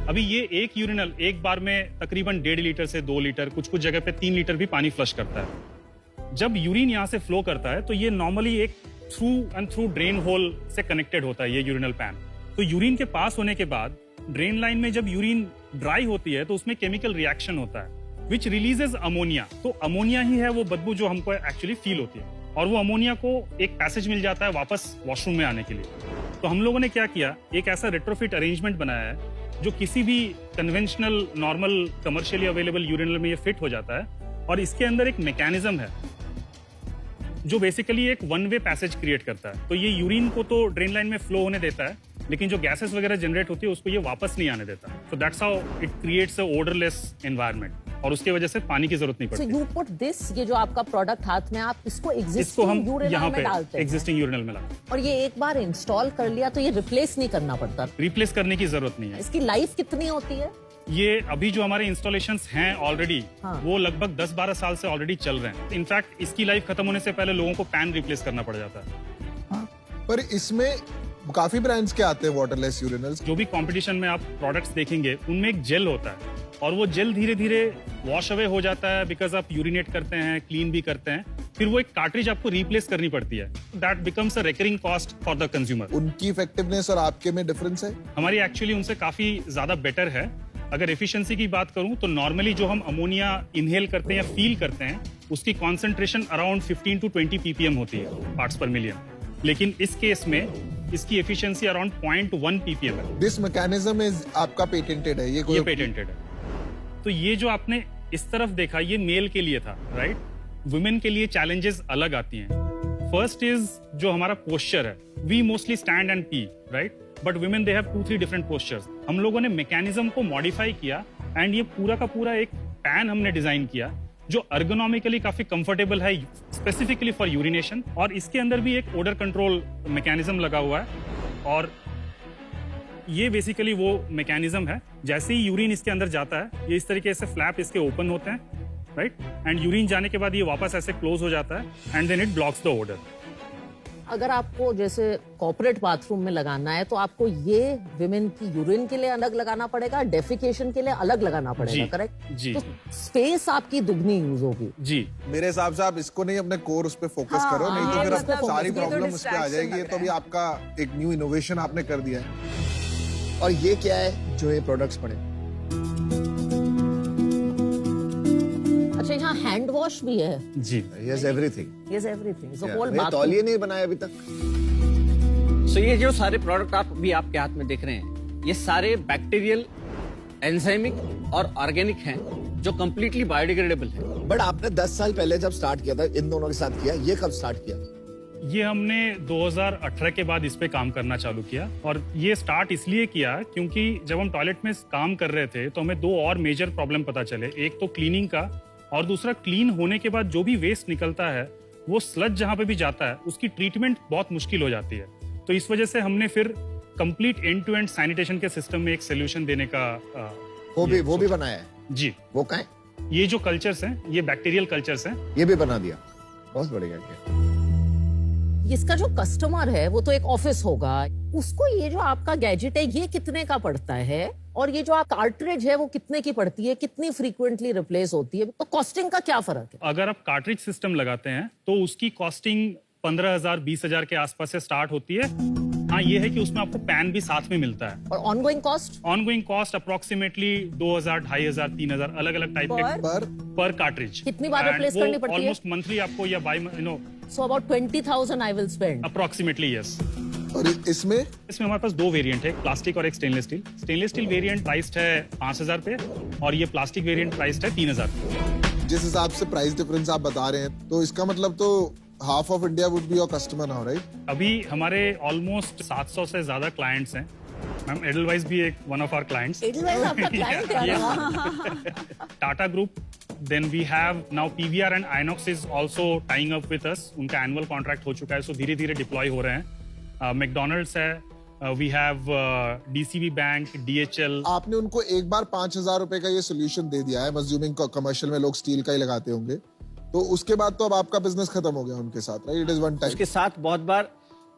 अभी ये एक यूरिनल एक बार में तकरीबन 1.5 लीटर से 2 लीटर, कुछ कुछ जगह पे 3 लीटर भी पानी फ्लश करता है। जब यूरिन यहाँ से फ्लो करता है तो ये नॉर्मली एक थ्रू ड्रेन होल से कनेक्टेड होता है, ये यूरिनल पैन। तो यूरिन के पास होने के बाद ड्रेन लाइन में जब यूरिन ड्राई होती है तो उसमें केमिकल रिएक्शन होता है विच रिलीजेस अमोनिया। तो अमोनिया ही है वो बदबू जो हमको एक्चुअली फील होती है, और वो अमोनिया को एक पैसेज मिल जाता है वापस वॉशरूम में आने के लिए। तो हम लोगों ने क्या किया, एक ऐसा रेट्रोफिट अरेंजमेंट बनाया है जो किसी भी conventional normal commercially available urinal में ये फिट हो जाता है। और इसके अंदर एक मैकेनिज्म है जो बेसिकली एक वन वे पैसेज क्रिएट करता है। तो ये यूरिन को तो ड्रेन लाइन में फ्लो होने देता है, लेकिन जो गैसेस वगैरह जनरेट होती है उसको ये वापस नहीं आने देता। So that's how it creates a odourless environment, और उसके वजह से पानी की जरूरत नहीं So पड़ती। you put this, ये जो आपका प्रोडक्ट हाथ में, आप इसको इसको एग्जिस्टिंग हम यूरिनल यहाँ में पे डालते हैं एग्जिस्टिंग यूरिनल में लाते हैं। और ये एक बार इंस्टॉल कर लिया तो ये रिप्लेस नहीं करना पड़ता। रिप्लेस करने की जरूरत नहीं है। इसकी लाइफ कितनी होती है? ये अभी जो हमारे इंस्टॉलेशंस हैं ऑलरेडी, हाँ। वो लगभग 10-12 साल से ऑलरेडी चल रहे हैं। इनफैक्ट इसकी लाइफ खत्म होने से पहले लोगों को पैन रिप्लेस करना पड़ जाता है। पर इसमें काफी ब्रांड्स के आते हैं वाटरलेस यूरिनल्स। जो भी कंपटीशन में आप प्रोडक्ट्स देखेंगे उनमें एक जेल होता है, और वो जेल धीरे धीरे वॉश अवे हो जाता है बिकॉज आप यूरिनेट करते हैं, क्लीन भी करते हैं, फिर वो एक कार्ट्रिज आपको रिप्लेस करनी पड़ती है। That becomes a recurring cost for the consumer. उनकी इफेक्टिवनेस और आपके में डिफरेंस है? हमारी एक्चुअली उनसे काफी ज्यादा बेटर है। अगर एफिशिएंसी की बात करूं तो नॉर्मली जो हम अमोनिया इनहेल करते हैं या फील करते हैं उसकी कॉन्सेंट्रेशन अराउंड 15 to 20 ppm होती है, पार्ट्स पर मिलियन। लेकिन इस केस में इसकी एफिशिएंसी अराउंड 0.1 ppm है। दिस मैकेनिज्म इज आपका पेटेंटेड है? ये पेटेंटेड है। तो ये जो आपने इस तरफ देखा, ये मेल के लिए था, राइट? वुमेन के लिए चैलेंजेस अलग आती हैं। फर्स्ट इज जो हमारा पोस्चर है, we mostly stand and pee, right? But women they have 2-3 different postures. हम लोगों ने मैकेनिज्म को मॉडिफाई किया एंड ये पूरा का पूरा एक पैन हमने डिजाइन किया जो अर्गोनॉमिकली काफी कंफर्टेबल है, स्पेसिफिकली फॉर यूरिनेशन। और इसके अंदर भी एक ओडर कंट्रोल मैकेनिज्म लगा हुआ है, और ये बेसिकली वो मैकेनिज्म है। जैसे ही यूरिन इसके अंदर जाता है, ये इस तरीके से फ्लैप इसके ओपन होते हैं, राइट? एंड यूरिन जाने के बाद ये वापस ऐसे क्लोज हो जाता है and then it blocks the odour. अगर आपको जैसे कॉर्पोरेट बाथरूम में लगाना है तो आपको ये विमेन की यूरिन के लिए अलग लगाना पड़ेगा, डेफिकेशन के लिए अलग लगाना पड़ेगा, करेक्ट? जी। तो स्पेस आपकी दुगनी यूज होगी। जी। मेरे हिसाब से आप इसको नहीं, अपने कोर उस पे फोकस हाँ, करो, नहीं तो फिर मतलब आपको सारी ये तो प्रॉब्लम उस पे आ distraction जाएगी। ये लग तो भी रहा है। आपका एक न्यू इनोवेशन आपने कर दिया है। और ये क्या है जो ये प्रोडक्ट्स पड़े? अच्छा, यहाँ हैंड वॉश भी है? जी। Yes, everything. Yes, everything. So whole ये तौलिए नहीं बनाया अभी तक। सो ये जो सारे प्रोडक्ट आप भी आपके हाथ में देख रहे हैं, ये सारे बैक्टीरियल, एंजाइमिक और ऑर्गेनिक हैं जो कंप्लीटली बायोडिग्रेडेबल है। बट आपने 10 साल पहले जब स्टार्ट किया था, इन दोनों के साथ किया, ये कब स्टार्ट किया? ये हमने 2018 के बाद इस पे काम करना चालू किया, और ये स्टार्ट इसलिए किया क्योंकि जब हम टॉयलेट में काम कर रहे थे तो हमें 2 और मेजर प्रॉब्लम पता चले। एक तो क्लीनिंग का, और दूसरा क्लीन होने के बाद जो भी वेस्ट निकलता है वो स्लज जहाँ पे भी जाता है उसकी ट्रीटमेंट बहुत मुश्किल हो जाती है। तो इस वजह से हमने फिर complete end to end sanitation के सिस्टम में एक सोल्यूशन देने का वो भी बनाया है? जी। वो कहाँ है? ये जो कल्चर्स हैं, ये बैक्टीरियल कल्चर्स हैं। ये भी बना दिया, बहुत बढ़िया किया। इसका जो कस्टमर है वो तो एक ऑफिस होगा, उसको ये जो आपका गैजेट है ये कितने का पड़ता है, और ये जो आप कार्ट्रिज है वो कितने की पड़ती है, कितनी फ्रीक्वेंटली रिप्लेस होती है, तो कॉस्टिंग का क्या फर्क है? अगर आप कार्ट्रिज सिस्टम लगाते हैं तो उसकी कॉस्टिंग 15,000-20,000 के आसपास से स्टार्ट होती है। हाँ, ये है कि उसमें आपको पैन भी साथ में मिलता है। और ongoing cost? Ongoing cost approximately 2,000, 2,500, 3,000 अलग अलग टाइप के पर कार्ट्रिज। कितनी बार रिप्लेस करनी पड़ती है? ऑलमोस्ट मंथली आपको, या by so about 20,000 I will spend approximately. Yes. और इसमें हमारे पास 2 वेरिएंट है, एक प्लास्टिक और एक stainless steel. Stainless steel variant priced है 5,000 पे, और ये प्लास्टिक वेरिएंट प्राइस्ड है 3,000। जिस हिसाब से प्राइस डिफरेंस आप बता रहे हैं, तो इसका मतलब तो half of India would be your customer now, right? अभी हमारे ऑलमोस्ट 700 से ज्यादा क्लाइंट्स हैं। मैम एडलवाइस भी एक one of our clients. Edelweiss आपका क्लाइंट है? Tata group, then we have now PVR and INOX is also tying up with us. उनका एनुअल कॉन्ट्रैक्ट हो चुका है, सो धीरे धीरे डिप्लॉय हो रहे हैं। मैकडोनल्ड्स है, we have DCB bank, DHL. आपने उनको एक बार 5,000 रुपए का ये सोल्यूशन दे दिया है, अज्यूमिंग कमर्शियल में लोग स्टील का ही लगाते होंगे, तो उसके बाद तो अब आपका बिजनेस खत्म हो गया उनके साथ, right? It is one time. उसके साथ बहुत बार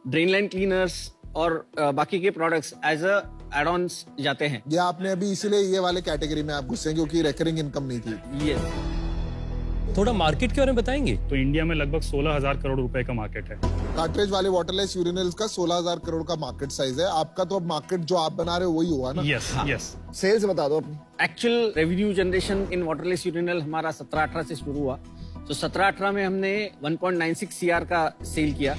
ड्रेन लाइन क्लीनर्स और बाकी के products as a add-ons जाते हैं। ये आपने अभी इसीलिए ये वाले कैटेगरी में आप घुसे क्योंकि रेकरिंग इनकम नहीं थी। ये थोड़ा मार्केट के बारे में बताएंगे? तो इंडिया में लगभग 16,000 करोड़ रुपए का मार्केट है। कार्ट्रिज वाले वाटरलेस यूरिनल्स का 16,000 करोड़ का मार्केट साइज है। आपका तो अब मार्केट जो आप बना रहे हो वही हुआ ना? Yes yes. सेल्स बता दो अपनी। Actual revenue generation in waterless urinal हमारा 17-18 से शुरू हुआ। तो 17-18 में हमने 1.96 सीआर का सेल किया।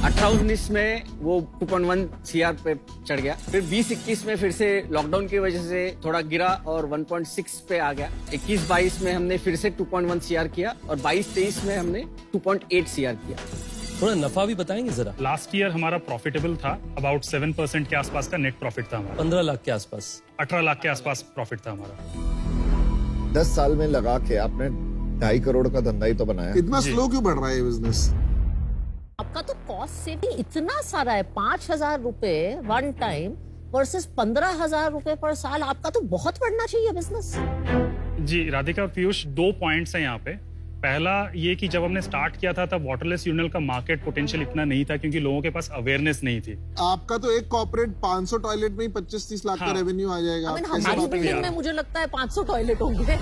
18-19 में वो 2.1 सीआर पे चढ़ गया। फिर 20-21 में फिर से लॉकडाउन की वजह से थोड़ा गिरा और 1.6 पे आ गया। 21-22 में हमने फिर से 2.1 सीआर किया और 22-23 में हमने 2.8 सीआर किया। थोड़ा नफा भी बताएंगे जरा? लास्ट ईयर हमारा प्रॉफिटेबल था, अबाउट 7% के आसपास का नेट प्रॉफिट था हमारा। 15 लाख के आसपास, 18 लाख के आसपास प्रॉफिट था हमारा। 10 साल में लगा के आपने 2.5 करोड़ का धंधा ही तो बनाया। इतना स्लो क्यों बढ़ रहा है ये बिजनेस? आपका तो कॉस्ट सेविंग इतना सारा है, 5,000 रुपए वन टाइम वर्सेस 15,000 रुपए पर साल। आपका तो बहुत बढ़ना चाहिए बिजनेस। जी राधिका, पीयूष, 2 पॉइंट्स हैं यहाँ पे। पहला ये कि जब हमने स्टार्ट किया था तब वाटरलेस यूरिनल का मार्केट पोटेंशियल इतना नहीं था क्योंकि लोगों के पास अवेयरनेस नहीं थी। आपका तो एक कॉर्पोरेट 500 टॉयलेट में ही 25-30 लाख का रेवेन्यू आ जाएगा। हमारी बिल्डिंग में मुझे लगता है 500 टॉयलेट होंगे।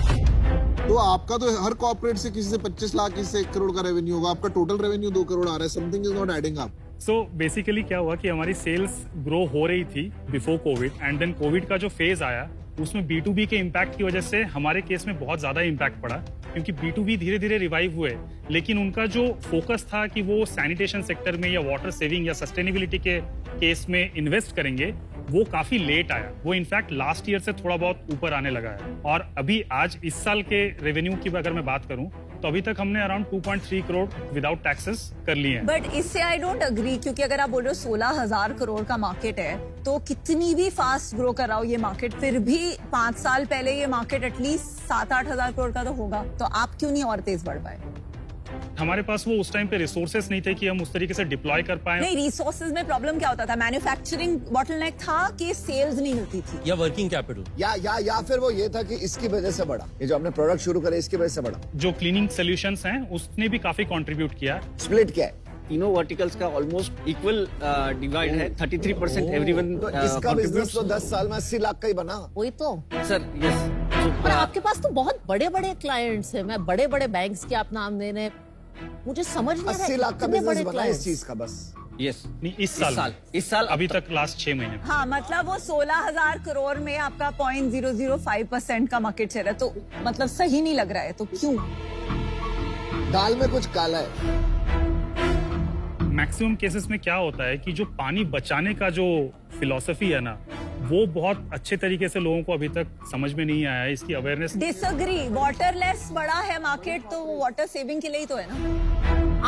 तो आपका तो हर कॉर्पोरेट से किसी से 25 लाख, किसी से 1 करोड़ का रेवेन्यू होगा। आपका टोटल रेवेन्यू 2 करोड़ आ रहा है। Something is not adding up. So basically क्या हुआ कि हमारी सेल्स ग्रो हो रही थी before covid, and then covid का जो फेज आया उसमें B2B के इम्पैक्ट की वजह से हमारे केस में बहुत ज्यादा इम्पैक्ट पड़ा क्योंकि B2B धीरे धीरे रिवाइव हुए, लेकिन उनका जो फोकस था कि वो सैनिटेशन सेक्टर में या वाटर सेविंग या सस्टेनेबिलिटी के केस में इन्वेस्ट करेंगे, वो काफी लेट आया। वो इनफैक्ट लास्ट ईयर से थोड़ा बहुत ऊपर आने लगा है। और अभी आज इस साल के रेवेन्यू की अगर मैं बात करूं तो अभी तक हमने अराउंड 2.3 करोड़ विदाउट टैक्सेस कर लिए हैं। बट इससे आई डोंट अग्री, क्योंकि अगर आप बोल रहे हो 16,000 करोड़ का मार्केट है तो कितनी भी फास्ट ग्रो कर रहा हो ये मार्केट, फिर भी 5 साल पहले ये मार्केट एटलीस्ट 7-8 हजार करोड़ का तो होगा। तो आप क्यों नहीं और तेज बढ़ पाए? हमारे पास वो उस टाइम पे रिसोर्सेस नहीं थे कि हम उस तरीके से डिप्लॉय कर पाए। नहीं, रिसोर्सेज में प्रॉब्लम क्या होता था? मैन्युफैक्चरिंग बॉटलनेक था कि सेल्स नहीं होती थी, या वर्किंग कैपिटल, या फिर वो ये था कि इसकी वजह से बढ़ा, ये जो आपने प्रोडक्ट शुरू करे इसकी वजह से बढ़ा। जो क्लीनिंग सॉल्यूशंस हैं उसने भी काफी कंट्रीब्यूट किया। स्प्लिट क्या है? तीनों वर्टिकल्स का ऑलमोस्ट इक्वल डिवाइड है। 33% एवरीवन। तो इसका बिजनेस तो 10 साल में 80 लाख का ही बना। वही तो सर, यस। पर आपके पास तो बहुत बड़े बड़े क्लाइंट्स हैं। मैं बड़े बड़े बैंक्स के आप नाम दे रहे, मुझे समझ नहीं आ रहा 80 लाख का बिजनेस बना इस चीज का बस। यस, नहीं इस साल अभी तक लास्ट 6 महीने। हाँ, मतलब वो 16,000 करोड़ में आपका 0.005% का मार्केट शेयर है, तो मतलब सही नहीं लग रहा है। तो क्यों? दाल में कुछ काला है। मैक्सिमम केसेस में क्या होता है कि जो पानी बचाने का जो फिलॉसफी है ना, वो बहुत अच्छे तरीके से लोगों को अभी तक समझ में नहीं आया है। इसकी अवेयरनेस। डिसएग्री। वाटरलेस बड़ा है मार्केट तो वो वाटर सेविंग के लिए ही तो है ना।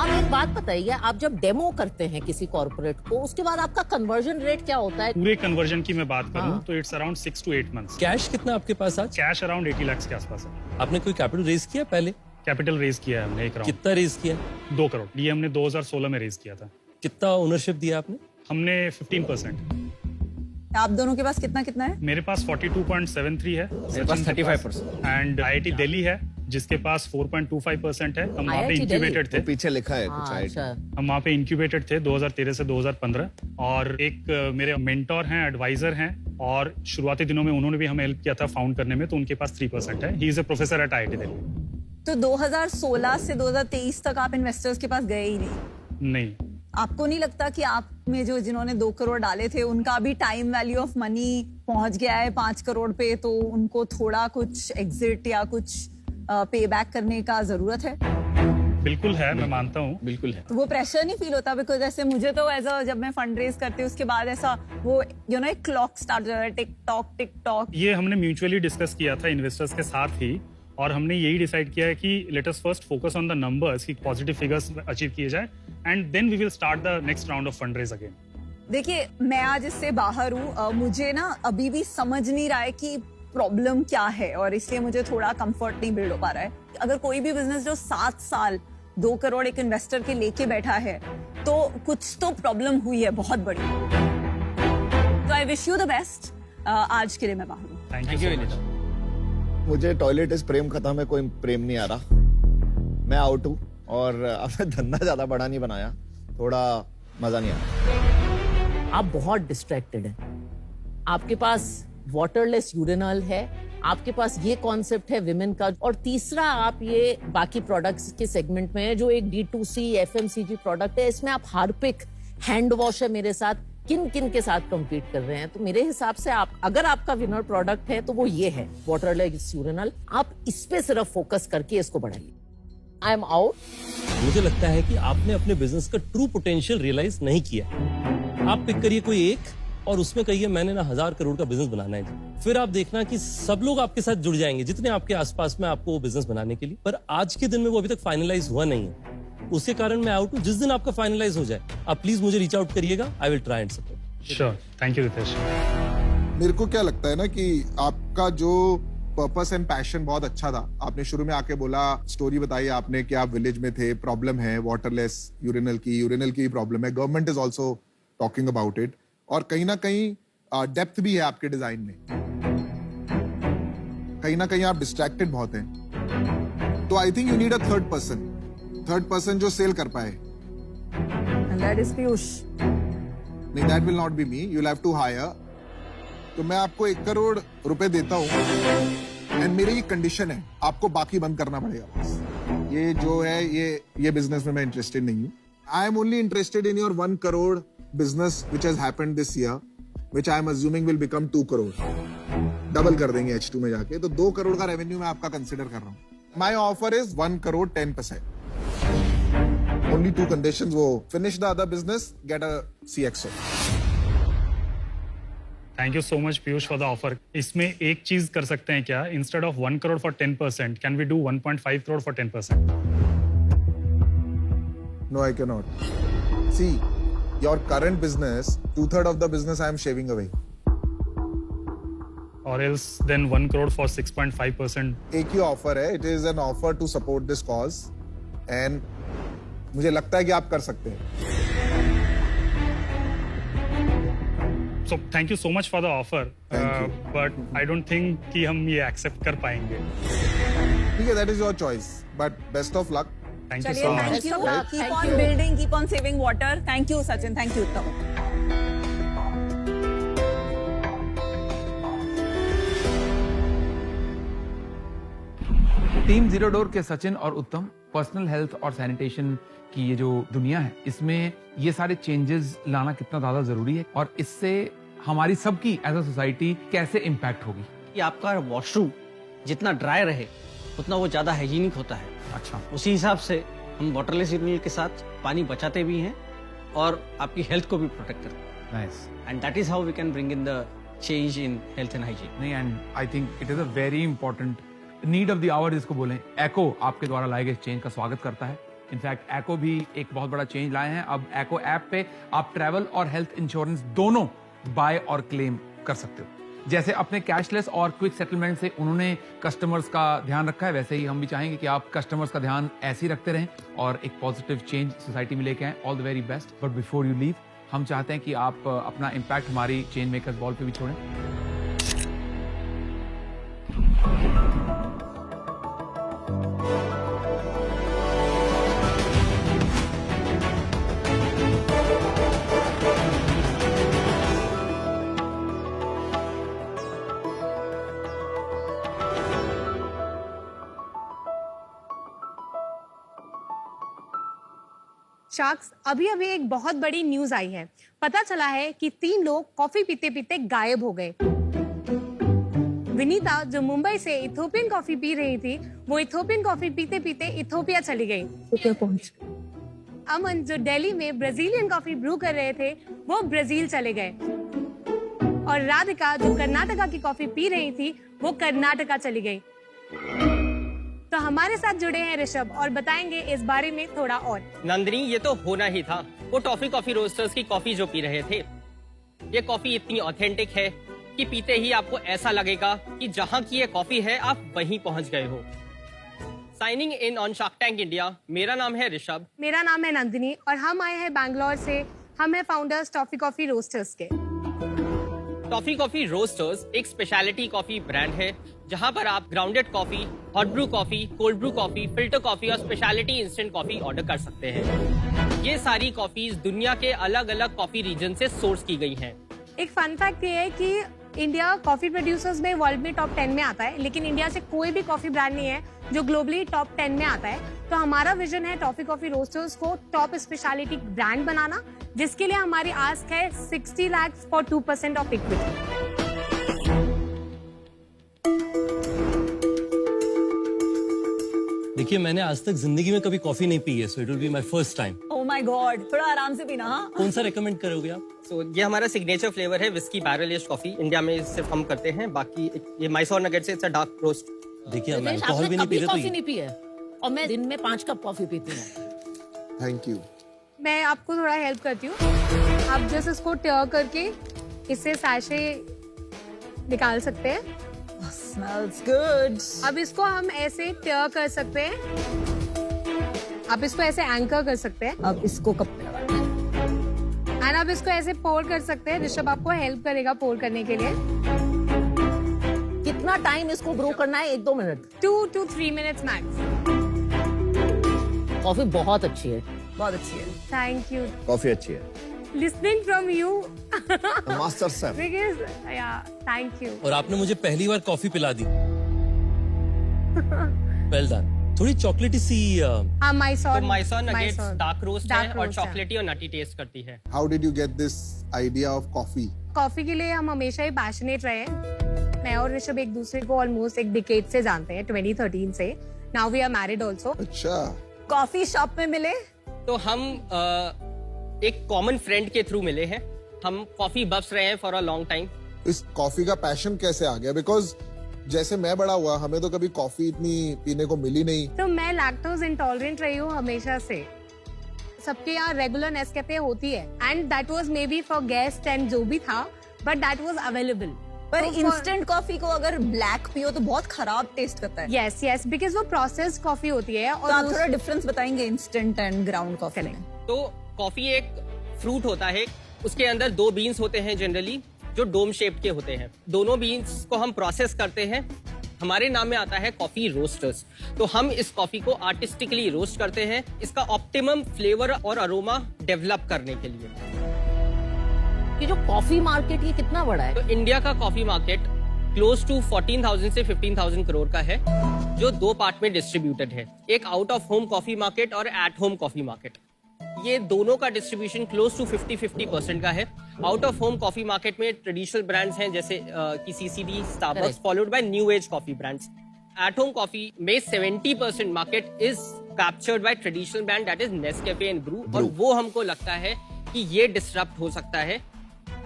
आप एक बात बताइए, आप जब डेमो करते हैं किसी कॉर्पोरेट को, उसके बाद आपका कन्वर्जन रेट क्या होता है? पूरे कन्वर्जन की मैं बात करूं तो it's around 6 to 8 months। Cash कितना आपके पास आज? कैश अराउंड 80 लाख के आसपास है। आपने कोई कैपिटल रेज किया पहले? कैपिटल रेज किया है हमने एक राउंड। कितना रेज किया? 2 करोड़। ये हमने 2016 में रेज किया था। कितना ओनरशिप दिया आपने? हमने 15%। आप दोनों के पास कितना कितना है? मेरे पास 42.73 है, मेरे पास 35%। एंड IIT दिल्ली है जिसके पास 4.25% है। हम वहाँ पे इंक्यूबेटेड थे। पीछे लिखा है कुछ अच्छा। हम वहाँ पे इंक्यूबेटेड थे 2013 से 2015। और एक मेरे मेंटोर हैं, एडवाइजर हैं, और शुरुआती दिनों में उन्होंने भी हमें हेल्प किया था फाउंड करने में, तो उनके पास 3% है। He is a professor at IIT Delhi. तो 2016 से 2023 तक आप इन्वेस्टर्स के पास गए ही नहीं? आपको नहीं लगता कि आप में जो जिन्होंने 2 करोड़ डाले थे उनका भी टाइम वैल्यू ऑफ मनी पहुंच गया है 5 करोड़ पे, तो उनको थोड़ा कुछ एग्जिट या कुछ पे बैक करने का जरूरत है? बिल्कुल है, मैं मानता हूँ, बिल्कुल है। तो वो प्रेशर नहीं फील होता? बिकॉज ऐसे मुझे तो जब मैं फंड रेज करती हूँ उसके बाद ऐसा वो एक क्लॉक स्टार्ट हो जाता है, टिक टॉक। ये हमने म्यूचुअली डिस्कस किया था इन्वेस्टर्स के साथ ही, और हमने यही डिसाइड किया है कि let us first focus on the numbers कि पॉजिटिव फिगर्स अचीव किए जाए and then we will start the next round of fund raise again. देखिए, मैं आज इससे बाहर हूँ, मुझे ना अभी भी समझ नहीं रहा है कि प्रॉब्लम क्या है, और इसलिए मुझे थोड़ा कंफर्ट नहीं बिल्ड हो पा रहा है। अगर कोई भी बिजनेस जो 7 साल 2 करोड़ एक इन्वेस्टर के लेके बैठा है, तो कुछ तो प्रॉब्लम हुई है बहुत बड़ी। तो I wish you the best. आज के लिए मैं बाहर हूँ। Thank you Vinita. मुझे टॉयलेट इज प्रेम खत्म है, कोई प्रेम नहीं आ रहा। मैं आउट हूँ, और आपने धंधा ज्यादा बड़ा नहीं बनाया, थोड़ा मजा नहीं आया। आप बहुत डिस्ट्रैक्टेड हैं। आपके पास वाटरलेस यूरिनल है, आपके पास ये कॉन्सेप्ट है विमेन का, और तीसरा आप ये बाकी प्रोडक्ट्स के सेगमेंट में है जो एक D2C FMCG प्रोडक्ट है। इसमें आप हार्पिक, हैंड वॉश है मेरे साथ, किन किन के साथ कम्पीट कर रहे हैं। तो मेरे हिसाब से आप अगर आपका विनर प्रोडक्ट है तो वो ये है, वाटरलेस यूरिनल। आप इस पे सिर्फ फोकस करके इसको बढ़ाइए। आई एम आउट। मुझे लगता है कि आपने अपने बिजनेस का ट्रू पोटेंशियल रियलाइज नहीं किया। आप पिक करिए कोई एक, और उसमें कहिए मैंने ना 1000 करोड़ का बिजनेस बनाना है जी। फिर आप देखना कि सब लोग आपके साथ जुड़ जाएंगे जितने आपके आसपास में आपको वो बिजनेस बनाने के लिए। पर आज के दिन में वो अभी तक फाइनलाइज हुआ नहीं है, उसके कारण मैं आउट हूँ। जिस दिन आपका फाइनलाइज हो जाए आप प्लीज मुझे रीच आउट करिएगा, I will try and support. Sure, thank you Ritesh. मेरे को क्या लगता है ना कि आपका जो पर्पस एंड पैशन बहुत अच्छा था। आपने शुरू में आके बोला, स्टोरी बताई आपने कि आप विलेज में थे, प्रॉब्लम है वाटरलेस यूरिनल की प्रॉब्लम है, government is also talking about it, और कहीं ना कहीं डेप्थ भी है आपके डिजाइन में। कहीं ना कहीं आप डिस्ट्रैक्टेड बहुत हैं, तो I think you need a third person जो सेल कर पाए। And that is Piyush. नहीं, that will not be me, you will have to hire. तो मैं आपको 1 करोड़ रुपए देता हूँ, एंड मेरी ये कंडीशन है, आपको बाकी बंद करना पड़ेगा बस। ये जो है ये बिजनेस में मैं इंटरेस्टेड नहीं हूँ। I am only interested in your 1 crore business which has happened this year, which I am assuming will become 2 crore. Double कर देंगे H2 में जाके, तो 2 करोड़ का रेवेन्यू मैं आपका कंसिडर कर रहा हूँ। माई offer is 1 crore 10%। Only 2 conditions, वो finish the other business, get a CXO. Thank you so much Piyush for the offer. इसमें एक चीज कर सकते हैं क्या, instead of 1 crore for 10%, can we do 1.5 crore for 10%? No, I cannot. See, your current business, 2/3 of the business I am shaving away. Or else then 1 crore for 6.5%. एक ही offer है, it is an offer to support this cause, and मुझे लगता है कि आप कर सकते हैं। So thank you so much for the offer. But I don't think कि हम ये accept कर पाएंगे। ठीक है, that is your choice. But best of luck. Thank you चलिए, so much. thank you. Keep on building, keep on saving water. Thank you, Sachin. Thank you, Uttam. Team zero door के सचिन और उत्तम personal health और sanitation की ये जो दुनिया है, इसमें ये सारे चेंजेस लाना कितना ज्यादा जरूरी है, और इससे हमारी सबकी एज अ सोसाइटी कैसे इम्पैक्ट होगी। कि आपका वॉशरूम जितना ड्राई रहे उतना वो ज्यादा हाइजीनिक होता है। अच्छा, उसी हिसाब से हम वाटरलेस यूरिनल के साथ पानी बचाते भी हैं और आपकी हेल्थ को भी प्रोटेक्ट करते हैं। Nice. And that is how we can bring in the change in health and hygiene. नहीं, and I think it is a very important need of the hour जिसको बोलें। एको आपके द्वारा लाए गए चेंज का स्वागत करता है। इनफैक्ट एको भी एक बहुत बड़ा चेंज लाए हैं। अब एको ऐप पे आप ट्रैवल और हेल्थ इंश्योरेंस दोनों बाय और क्लेम कर सकते हो। जैसे अपने कैशलेस और क्विक सेटलमेंट से उन्होंने कस्टमर्स का ध्यान रखा है, वैसे ही हम भी चाहेंगे कि आप कस्टमर्स का ध्यान ऐसे ही रखते रहें और एक पॉजिटिव चेंज सोसाइटी में लेके आए। All the very best. But before you leave, हम चाहते हैं कि आप अपना इम्पैक्ट हमारी चेंज मेकर्स बॉल पे भी छोड़ें। शार्क्स, अभी अभी एक बहुत बड़ी न्यूज आई है। पता चला है कि 3 लोग कॉफी पीते पीते गायब हो गए। विनीता जो मुंबई से इथोपियन कॉफी पी रही थी, वो इथोपियन कॉफी पीते पीते इथोपिया चली गई। क्या पहुंच अमन जो दिल्ली में ब्राजीलियन कॉफी ब्रू कर रहे थे, वो ब्राजील चले गए। और राधिका जो कर्नाटका की कॉफी पी रही थी, वो कर्नाटका चली गई। तो हमारे साथ जुड़े हैं ऋषभ और बताएंगे इस बारे में थोड़ा और। नंदिनी, ये तो होना ही था। वो टॉफी कॉफी रोस्टर्स की कॉफी जो पी रहे थे, ये कॉफी इतनी ऑथेंटिक है कि पीते ही आपको ऐसा लगेगा कि जहां की ये कॉफी है आप वहीं पहुंच गए हो। Signing in on shark tank India, मेरा नाम है ऋषभ। मेरा नाम है नंदिनी और हम आए हैं बैंगलोर से। हम हैं फाउंडर्स टॉफी कॉफी रोस्टर्स के। टॉफी कॉफी रोस्टर्स एक स्पेशलिटी कॉफी ब्रांड है जहां पर आप grounded coffee, hot Bru coffee, cold brew coffee, filter coffee और स्पेशलिटी इंस्टेंट कॉफी ऑर्डर कर सकते हैं। ये सारी कॉफीज दुनिया के अलग अलग कॉफी रीजन से सोर्स की गई हैं। एक फन फैक्ट ये है कि इंडिया कॉफी प्रोड्यूसर्स में वर्ल्ड में टॉप 10 में आता है, लेकिन इंडिया से कोई भी कॉफी ब्रांड नहीं है जो ग्लोबली टॉप 10 में आता है। तो हमारा विजन है टॉफी कॉफी रोस्टर्स को टॉप स्पेशलिटी ब्रांड बनाना, जिसके लिए हमारी आस्क है 60 लाख फॉर 2% ऑफ इक्विटी। देखिए, मैंने आज तक जिंदगी में कभी कॉफी नहीं पी है, so it will be my first time. Oh my God, थोड़ा आराम से पीना। हाँ, कौन सा रेकमेंड करोगे आप? ये हमारा सिग्नेचर फ्लेवर है whisky barrel aged coffee. India में सिर्फ हम करते हैं, बाकी ये मैसूर नगेट्स से, इट्स अ डार्क रोस्ट। देखिए, मैं दिनेश, अल्कोहल आपने भी नहीं कभी पीते कॉफी तो नहीं पी है और मैं दिन में 5 कप कॉफी पीती हूँ। Thank you. मैं आपको थोड़ा हेल्प करती हूँ। आप जस्ट इसको टर करके इससे सैशे निकाल सकते हैं। Smells good. अब इसको हम ऐसे टर कर सकते हैं। आप इसको ऐसे एंकर कर सकते हैं। अब इसको कप पे लगाना। एंड अब इसको ऐसे पोर कर सकते हैं। ऋषभ आपको हेल्प करेगा पोर करने के लिए। कितना टाइम इसको ब्रू करना है? 1-2 minute? 2 to 3 minutes max. Coffee बहुत अच्छी है, बहुत अच्छी है। Thank you. कॉफी अच्छी है। Listening from you master chef. Because या थैंक यू। और आपने मुझे पहली बार कॉफी पिला दी। Well done. थोड़ी चॉकलेटी सी। हाँ, मैसूर नगेट्स डार्क रोस्ट है और चॉकलेटी और नटी टेस्ट करती है। How did you get this idea of coffee? Coffee के लिए हम हमेशा ही पैशनेट रहे हैं। मैं और ऋषभ एक दूसरे को ऑलमोस्ट एक डिकेड से जानते हैं, 2013 से। Now we are married also. अच्छा। कॉफी शॉप में मिले तो हम एक कॉमन फ्रेंड के थ्रू मिले हैं। हम कॉफी बफ्स रहे हैं फॉर अ लॉन्ग टाइम। इस कॉफी का पैशन कैसे आ गया? बिकॉज जैसे मैं बड़ा हुआ, हमें तो कभी कॉफी इतनी पीने को मिली नहीं। तो मैं लैक्टोज इंटॉलरेंट रही हूँ हमेशा से। सबके यहाँ रेगुलर नेस्कैफे होती है and that was may be for guest and जो भी था, बट दैट वाज अवेलेबल। पर इंस्टेंट कॉफी को अगर ब्लैक पियो तो बहुत खराब टेस्ट करता है। यस यस, बिकॉज वो प्रोसेस्ड कॉफी होती है। और तो आप थोड़ा डिफरेंस बताएंगे इंस्टेंट एंड ग्राउंड कॉफी में? तो कॉफी एक फ्रूट होता है, उसके अंदर 2 बीन्स होते हैं जनरली, जो डोम शेप के होते हैं। दोनों बीन्स को हम प्रोसेस करते हैं, हमारे नाम में आता है कॉफी रोस्टर्स। तो हम इस कॉफी को आर्टिस्टिकली रोस्ट करते हैं, इसका ऑप्टिमम फ्लेवर और अरोमा डेवलप करने के लिए। ये जो कॉफी मार्केट ये कितना बड़ा है? तो इंडिया का कॉफी मार्केट क्लोज टू 14,000 से 15,000 करोड़ का है, जो 2 पार्ट में डिस्ट्रीब्यूटेड है। एक out of home coffee market और एट होम कॉफी मार्केट। ये दोनों का डिस्ट्रीब्यूशन क्लोज टू 50-50% का है। Out of home coffee market में ट्रेडिशनल ब्रांड्स हैं जैसे कि CCD, Starbucks, followed by new age coffee brands. At home coffee में 70% market is captured by traditional brand, that is Nescafe and Bru. और वो हमको लगता है कि ये डिसरप्ट हो सकता है।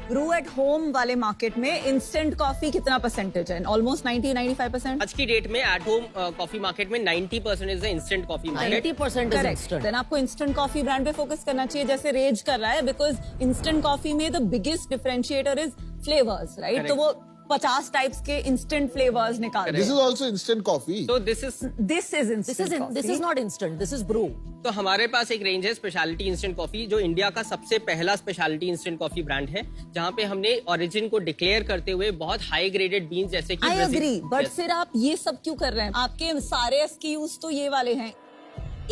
ब्रू एट होम वाले मार्केट में इंस्टेंट कॉफी कितना परसेंटेज है? ऑलमोस्ट 90-95%। आज की डेट में एट होम कॉफी मार्केट में 90% is the instant coffee market. 90% is instant. Then आपको इंस्टेंट कॉफी ब्रांड पे फोकस करना चाहिए, जैसे रेज कर रहा है, बिकॉज इंस्टेंट कॉफी में the biggest differentiator is flavours, right? तो वो 50 टाइप्स के इंस्टेंट फ्लेवर्स निकाल रहे हैं। This is also instant coffee. So this is not instant, this is brew. तो हमारे पास एक रेंज है स्पेशलिटी इंस्टेंट कॉफी, जो इंडिया का सबसे पहला स्पेशलिटी इंस्टेंट कॉफी ब्रांड है, जहाँ पे हमने ओरिजिन को डिक्लेयर करते हुए बहुत हाई ग्रेडेड बीन्स जैसे कि I agree, but फिर आप ये सब क्यों कर रहे हैं? आपके सारे SKUs तो ये वाले हैं।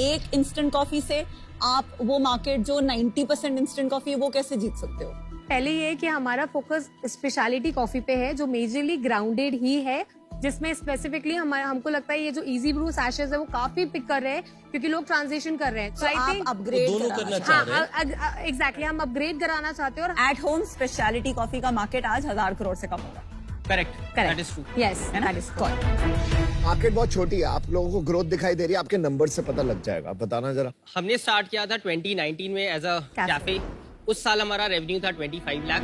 एक इंस्टेंट कॉफी से आप वो मार्केट जो 90% इंस्टेंट कॉफी है वो कैसे जीत सकते हो? पहले ये कि हमारा फोकस स्पेशलिटी कॉफी पे है, जो मेजरली ग्राउंडेड ही है, जिसमें स्पेसिफिकली हमको लगता है ये जो इजी ब्रू सैशेस है वो काफी पिक कर रहे हैं, क्योंकि लोग ट्रांजिशन कर रहे हैं। तो आप अपग्रेड करना चाहते हैं? एग्जैक्टली, हम अपग्रेड कराना चाहते हैं। और एट होम स्पेशलिटी कॉफी का मार्केट आज 1000 करोड़ से कम होगा। Correct, that is true. Yes, that is correct. Market बहुत छोटी है, आप लोगों को ग्रोथ दिखाई दे रही है, आपके नंबर से पता लग जाएगा। बताना जरा। हमने स्टार्ट किया था 2019 में एज अ कैफे। उस साल हमारा रेवेन्यू था 25 लाख।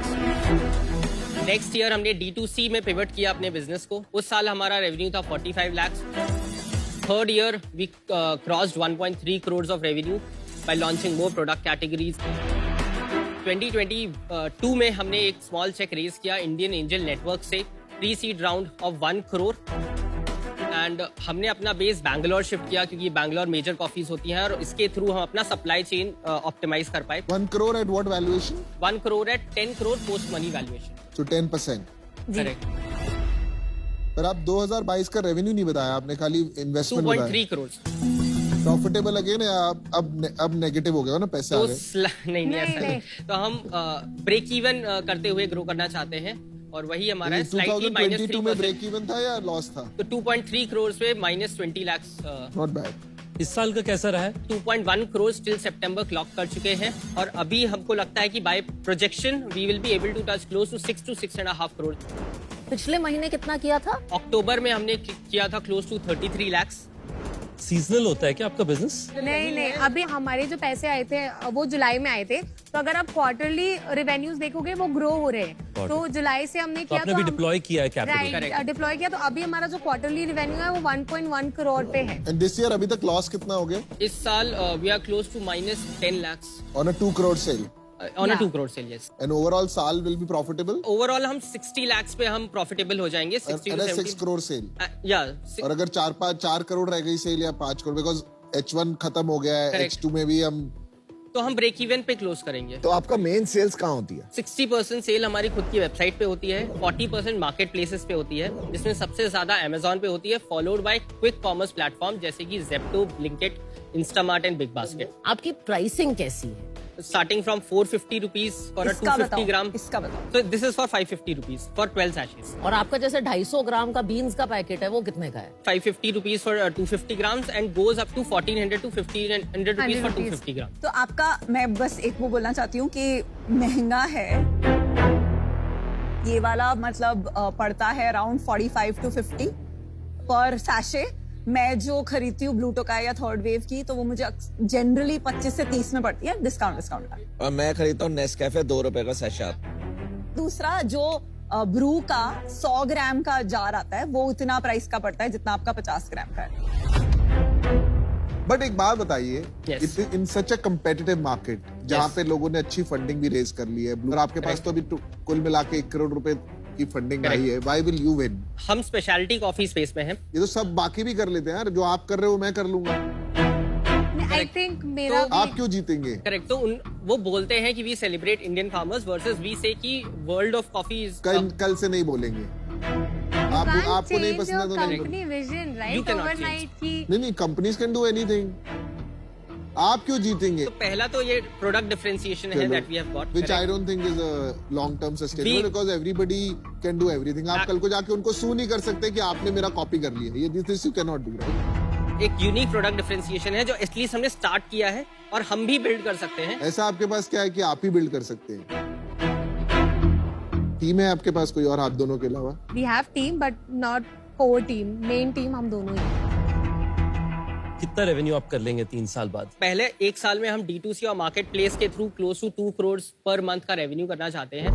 नेक्स्ट ईयर हमने D2C में पिवट किया अपने बिजनेस को। उस साल हमारा रेवेन्यू था 45 lakh. Third year, we crossed 1.3 crores of revenue by launching more product categories. 2022 में हमने एक small check raise किया Indian Angel Network से pre-seed round of 1 crore. And हमने अपना बेस बैंगलोर शिफ्ट किया क्योंकि बैंगलोर मेजर कॉफीज होती हैं और इसके थ्रू हम अपना सप्लाई चेन ऑप्टिमाइज कर पाए. 1 crore at what valuation? 1 crore at 10 crore post money valuation. So 10%. Correct. पर आप 2022 का रेवेन्यू नहीं बताया आपने, खाली इन्वेस्टमेंट बताया. 2.3 करोड़. प्रॉफिटेबल अगेन है. अब नेगेटिव हो गया ना, पैसे आ गए. नहीं ऐसा नहीं. तो हम ब्रेक इवन करते हुए ग्रो करना चाहते हैं और वही हमारा है. स्लाइटली -3% में ब्रेक इवन था या लॉस था? तो 2.3 करोड़ पे -20 लाख. Not bad. इस साल का कैसा रहा है? 2.1 करोड़ टिल सितंबर क्लॉक कर चुके हैं और अभी हमको लगता है कि by projection we will be able to touch close to 6 to 6.5 crore. पिछले महीने कितना किया था? अक्टूबर में हमने किया था क्लोज टू 33 लाख. सीजनल होता है क्या आपका बिजनेस? नहीं, अभी हमारे जो पैसे आए थे वो जुलाई में आए थे. तो अगर आप क्वार्टरली रेवेन्यूज देखोगे वो ग्रो हो रहे हैं. तो जुलाई से हमने किया, आपने भी डिप्लॉय किया है कैपिटल. राइट, डिप्लॉय किया. तो अभी हमारा जो क्वार्टरली रेवेन्यू है वो 1.1 करोड़ पे है. एंड दिस ईयर अभी तक लॉस कितना हो गया? इस साल we are close to -10 lakh on a 2 crore sale. On a 2 crore sale, yes. And overall साल विल बी प्रॉफिटेबल. ओवरऑल हम 60 लाख पे हम प्रॉफिटेबल हो जाएंगे. 60 to 6 crore सेल. या और अगर 4 करोड़ रह गई सेल या 5 करोड़, बिकॉज H1 खत्म हो गया है, H2 में भी हम, तो हम ब्रेक इवन पे क्लोज करेंगे. तो आपका मेन सेल्स कहाँ होती है? 60% सेल हमारी खुद की वेबसाइट पे होती है, 40% मार्केट प्लेसेस पे होती है, जिसमें सबसे ज्यादा Amazon पे होती है, followed by quick commerce platform जैसे कि Zepto, Blinkit, Instamart and big basket. आपकी प्राइसिंग कैसी है? Starting from 450 rupees for a 250 gram. इसका बताओ. So this is for 550 rupees for 12 sachets. और आपका जैसे 250 ग्राम का बीन्स का पैकेट है वो कितने का है? 550 rupees for 250 grams and goes up to 1400 to 1500 rupees for 250 grams. तो आपका, मैं बस एक वो बोलना चाहती हूँ कि महंगा है ये वाला, मतलब पड़ता है अराउंड 45 to 50 पर सैशे. मैं जो खरीदती हूँ ब्लू टोकाई या थर्ड वेव की, तो वो मुझे जनरली 25 से 30 में पड़ती है, डिस्काउंट. और मैं खरीदता हूँ नेस्कैफे 2 रुपए का सैशे. दूसरा जो ब्रू का 100 ग्राम का जार आता है वो उतना प्राइस का पड़ता है जितना आपका 50 ग्राम का है. बट एक बात बताइए, Yes. इन सच अ कम्पिटिटिव मार्केट जहाँ पे लोगों ने अच्छी फंडिंग भी रेज कर ली है, और आपके पास तो अभी कुल मिला के 1 करोड़ रुपए की फंडिंग आई है, व्हाई विल यू विन? हम स्पेशलिटी कॉफी स्पेस में हैं. ये तो सब बाकी भी कर लेते हैं यार, जो आप कर रहे हो मैं कर लूंगा. आई थिंक मेरा तो आप क्यों जीतेंगे? करेक्ट. तो वो बोलते हैं कि we celebrate Indian farmers versus we say कि वर्ल्ड ऑफ कॉफी इज. कल से नहीं बोलेंगे. आपको नहीं पसंद है तो नहीं. Company vision, You right, cannot overnight की. नहीं, कंपनीज कैन डू एनीथिंग. आप क्यों जीतेंगे? तो पहला तो ये प्रोडक्ट डिफरेंशिएशन है that we have got, which I don't think is a long term sustainable, because everybody can do everything. आप कल को जाके उनको सू नहीं कर सकते कि आपने मेरा कॉपी कर लिया. ये this you can not do, right? एक यूनिक प्रोडक्ट डिफरेंशिएशन है जो एटलीस्ट हमने स्टार्ट किया है और हम भी बिल्ड कर सकते हैं. ऐसा आपके पास क्या है कि आप ही बिल्ड कर सकते हैं? टीम है आपके पास कोई और आप दोनों के अलावा? We have team but not core team. Main team हम दोनों ही. कितना रेवेन्यू आप कर लेंगे 3 साल बाद? पहले 1 साल में हम D2C और मार्केट प्लेस के थ्रू क्लोज टू 2 करोड़ पर मंथ का रेवेन्यू करना चाहते हैं.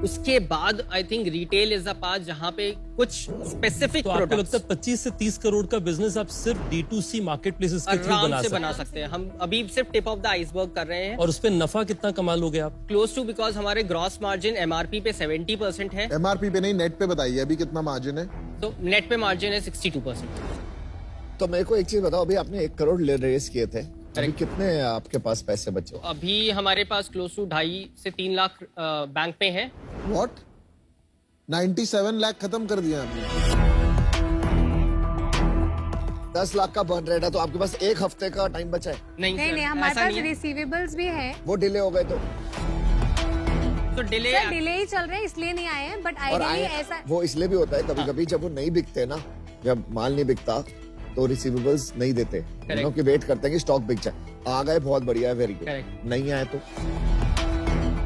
उसके बाद I think retail is the path जहाँ पे कुछ स्पेसिफिक तो आपको लगता प्रोडक्ट्स है 25 से 30 करोड़ का बिजनेस आप सिर्फ D2C मार्केट प्लेसेस के थ्रू आराम से बना सकते हैं. हम अभी सिर्फ टिप ऑफ द आइसबर्ग कर रहे हैं. और उस पे नफा कितना कमा लोगे आप? क्लोज टू, बिकॉज हमारे ग्रॉस मार्जिन MRP पे 70% है. एमआरपी पे नहीं, नेट पे बताइए अभी कितना मार्जिन है? तो नेट पे मार्जिन है 62%. तो मेरे को एक चीज बताओ, अभी आपने 1 करोड़ रेस किए थे, अभी कितने आपके पास पैसे बचे? अभी हमारे पास क्लोज टू 2.5 से 3 लाख बैंक पे हैं. व्हाट? 97 लाख खत्म कर दिया आपने. 10 लाख का बर्न रेट है, तो आपके पास 1 हफ्ते का टाइम बचा है? नहीं, नहीं, हमारे पास रिसीवेबल्स भी हैं. वो डिले हो गए तो डिले ही चल रहे हैं इसलिए नहीं आए हैं. बट और आइडियली ऐसा वो इसलिए भी होता है कभी कभी जब वो नहीं बिकते ना, जब माल नहीं बिकता तो रिसीवेबल्स नहीं देते, कि वेट करते हैं कि स्टॉक बिक जाए. आ गए, बहुत बढ़िया है, वेरी गुड. नहीं आए तो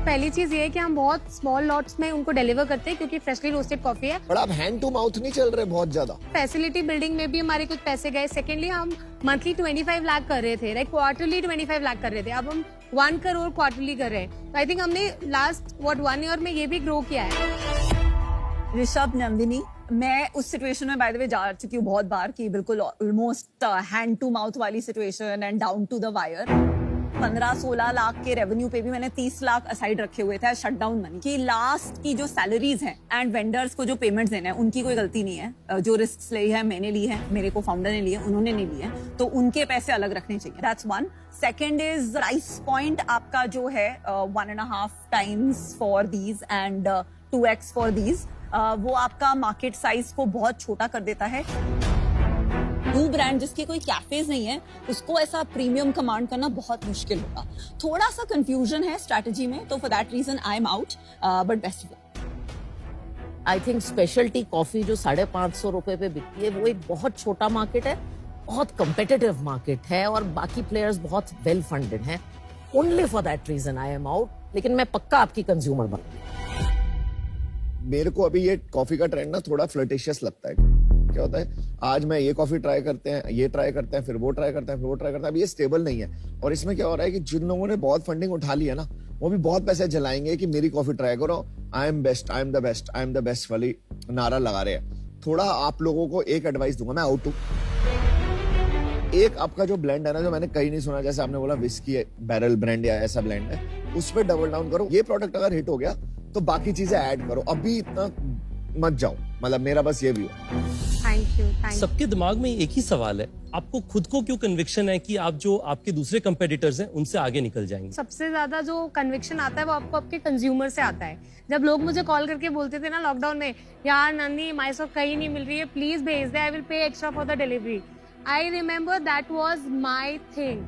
पहली चीज ये है कि हम बहुत स्मॉल लॉट्स में उनको डिलीवर करते हैं क्योंकि फ्रेशली रोस्टेड कॉफी है. पर आप हैंड टू माउथ नहीं चल रहे बहुत ज्यादा. फैसिलिटी बिल्डिंग में भी हमारे कुछ पैसे गए. सेकेंडली हम मंथली 25 लाख कर रहे थे, लाइक क्वार्टरली 25 लाख कर रहे थे. अब हम 1 करोड़ क्वार्टरली कर रहे हैं. तो आई थिंक हमने लास्ट 1 ईयर में ये भी ग्रो किया है. ऋषभ, नंदिनी, मैं उस सिचुएशन में बाय द वे जा चुकी हूँ बहुत बार कि बिल्कुल ऑलमोस्ट हैंड टू माउथ वाली situation and down to the wire. 15-16 lakh के रेवेन्यू पे भी मैंने 30 लाख असाइड रखे हुए थे शटडाउन मनी की। लास्ट की जो सैलरीज हैं एंड वेंडर्स को जो पेमेंट्स देने हैं उनकी कोई गलती नहीं है। जो रिस्क ली है मैंने ली है, मेरे को फाउंडर ने लिए, उन्होंने नहीं लिए, तो उनके पैसे अलग रखने चाहिए। That's one. Second is price point आपका जो है 1.5 times for these and 2x for these, वो आपका मार्केट साइज को बहुत छोटा कर देता है। न्यू ब्रांड जिसके कोई कैफेज नहीं है उसको ऐसा प्रीमियम कमांड करना बहुत मुश्किल होगा। थोड़ा सा कंफ्यूजन है स्ट्रैटेजी में, तो for that reason I am out, but best of luck. I think speciality coffee जो 550 रुपए पे बिकती है वो एक बहुत छोटा मार्केट है, बहुत कंपेटिटिव मार्केट है और बाकी प्लेयर्स बहुत वेल फंडेड हैं। Only for that reason I am out, लेकिन मैं पक्का आपकी कंज्यूमर बनूंगी। मेरे को अभी ये कॉफी का ट्रेंड ना थोड़ा फ्लर्टिशियस लगता है। क्या होता है, आज मैं ये कॉफी ट्राई करते हैं, ये ट्राई करते हैं, फिर वो ट्राई करते हैं, फिर वो ट्राई करते हैं। अब ये स्टेबल नहीं है और इसमें क्या हो रहा है कि जिन लोगों ने बहुत फंडिंग उठा ली है ना, वो भी बहुत पैसे जलाएंगे कि मेरी कॉफी ट्राई करो, I am best, I am the best, I am the best वाली नारा लगा रहे हैं। थोड़ा आप लोगों को एक एडवाइस दूंगा, मैं आउट हूं। एक आपका जो ब्लेंड है ना, जो मैंने कहीं नहीं सुना, जैसे आपने बोला विस्की बैरल ब्रांड या ऐसा ब्लेंड है, उस पर डबल डाउन करो। ये प्रोडक्ट अगर हिट हो गया तो बाकी चीजें ऐड करो, अभी इतना मत जाओ। मतलब मेरा बस ये व्यू है। Thank you. सबके दिमाग में एक ही सवाल है, आपको खुद को क्यों कन्विक्शन है कि आप जो आपके दूसरे कंपेटिटर्स हैं उनसे आगे निकल जाएंगे? सबसे ज्यादा जो कन्विक्शन आता है वो आपको आपके कंज्यूमर से आता है। जब लोग मुझे कॉल करके बोलते थे ना लॉकडाउन में, यार नंदी माइसॉफ्ट कहीं नहीं मिल रही है, प्लीज भेज दे, I will pay extra for the delivery. I remember that was my thing.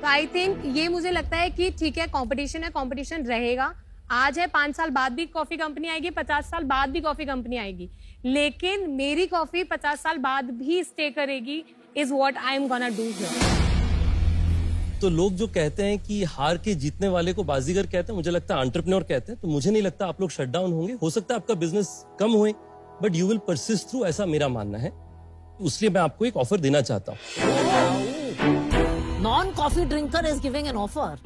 तो आई थिंक ये मुझे लगता है कि ठीक है, कंपटीशन है, कंपटीशन रहेगा। आज है, 5 साल बाद भी कॉफी कंपनी आएगी, 50 साल बाद भी कॉफी कंपनी आएगी, लेकिन मेरी कॉफी 50 साल बाद भी स्टे करेगी, is what I am gonna do here. तो लोग जो कहते हैं कि हार के जीतने वाले को बाजीगर कहते हैं, मुझे लगता है एंटरप्रेन्योर कहते हैं। तो मुझे नहीं लगता आप लोग शट डाउन होंगे। हो सकता है आपका बिजनेस कम हुए, but you will persist through, ऐसा मेरा मानना है। इसलिए मैं आपको एक ऑफर देना चाहता हूँ। Non coffee drinker is giving an offer.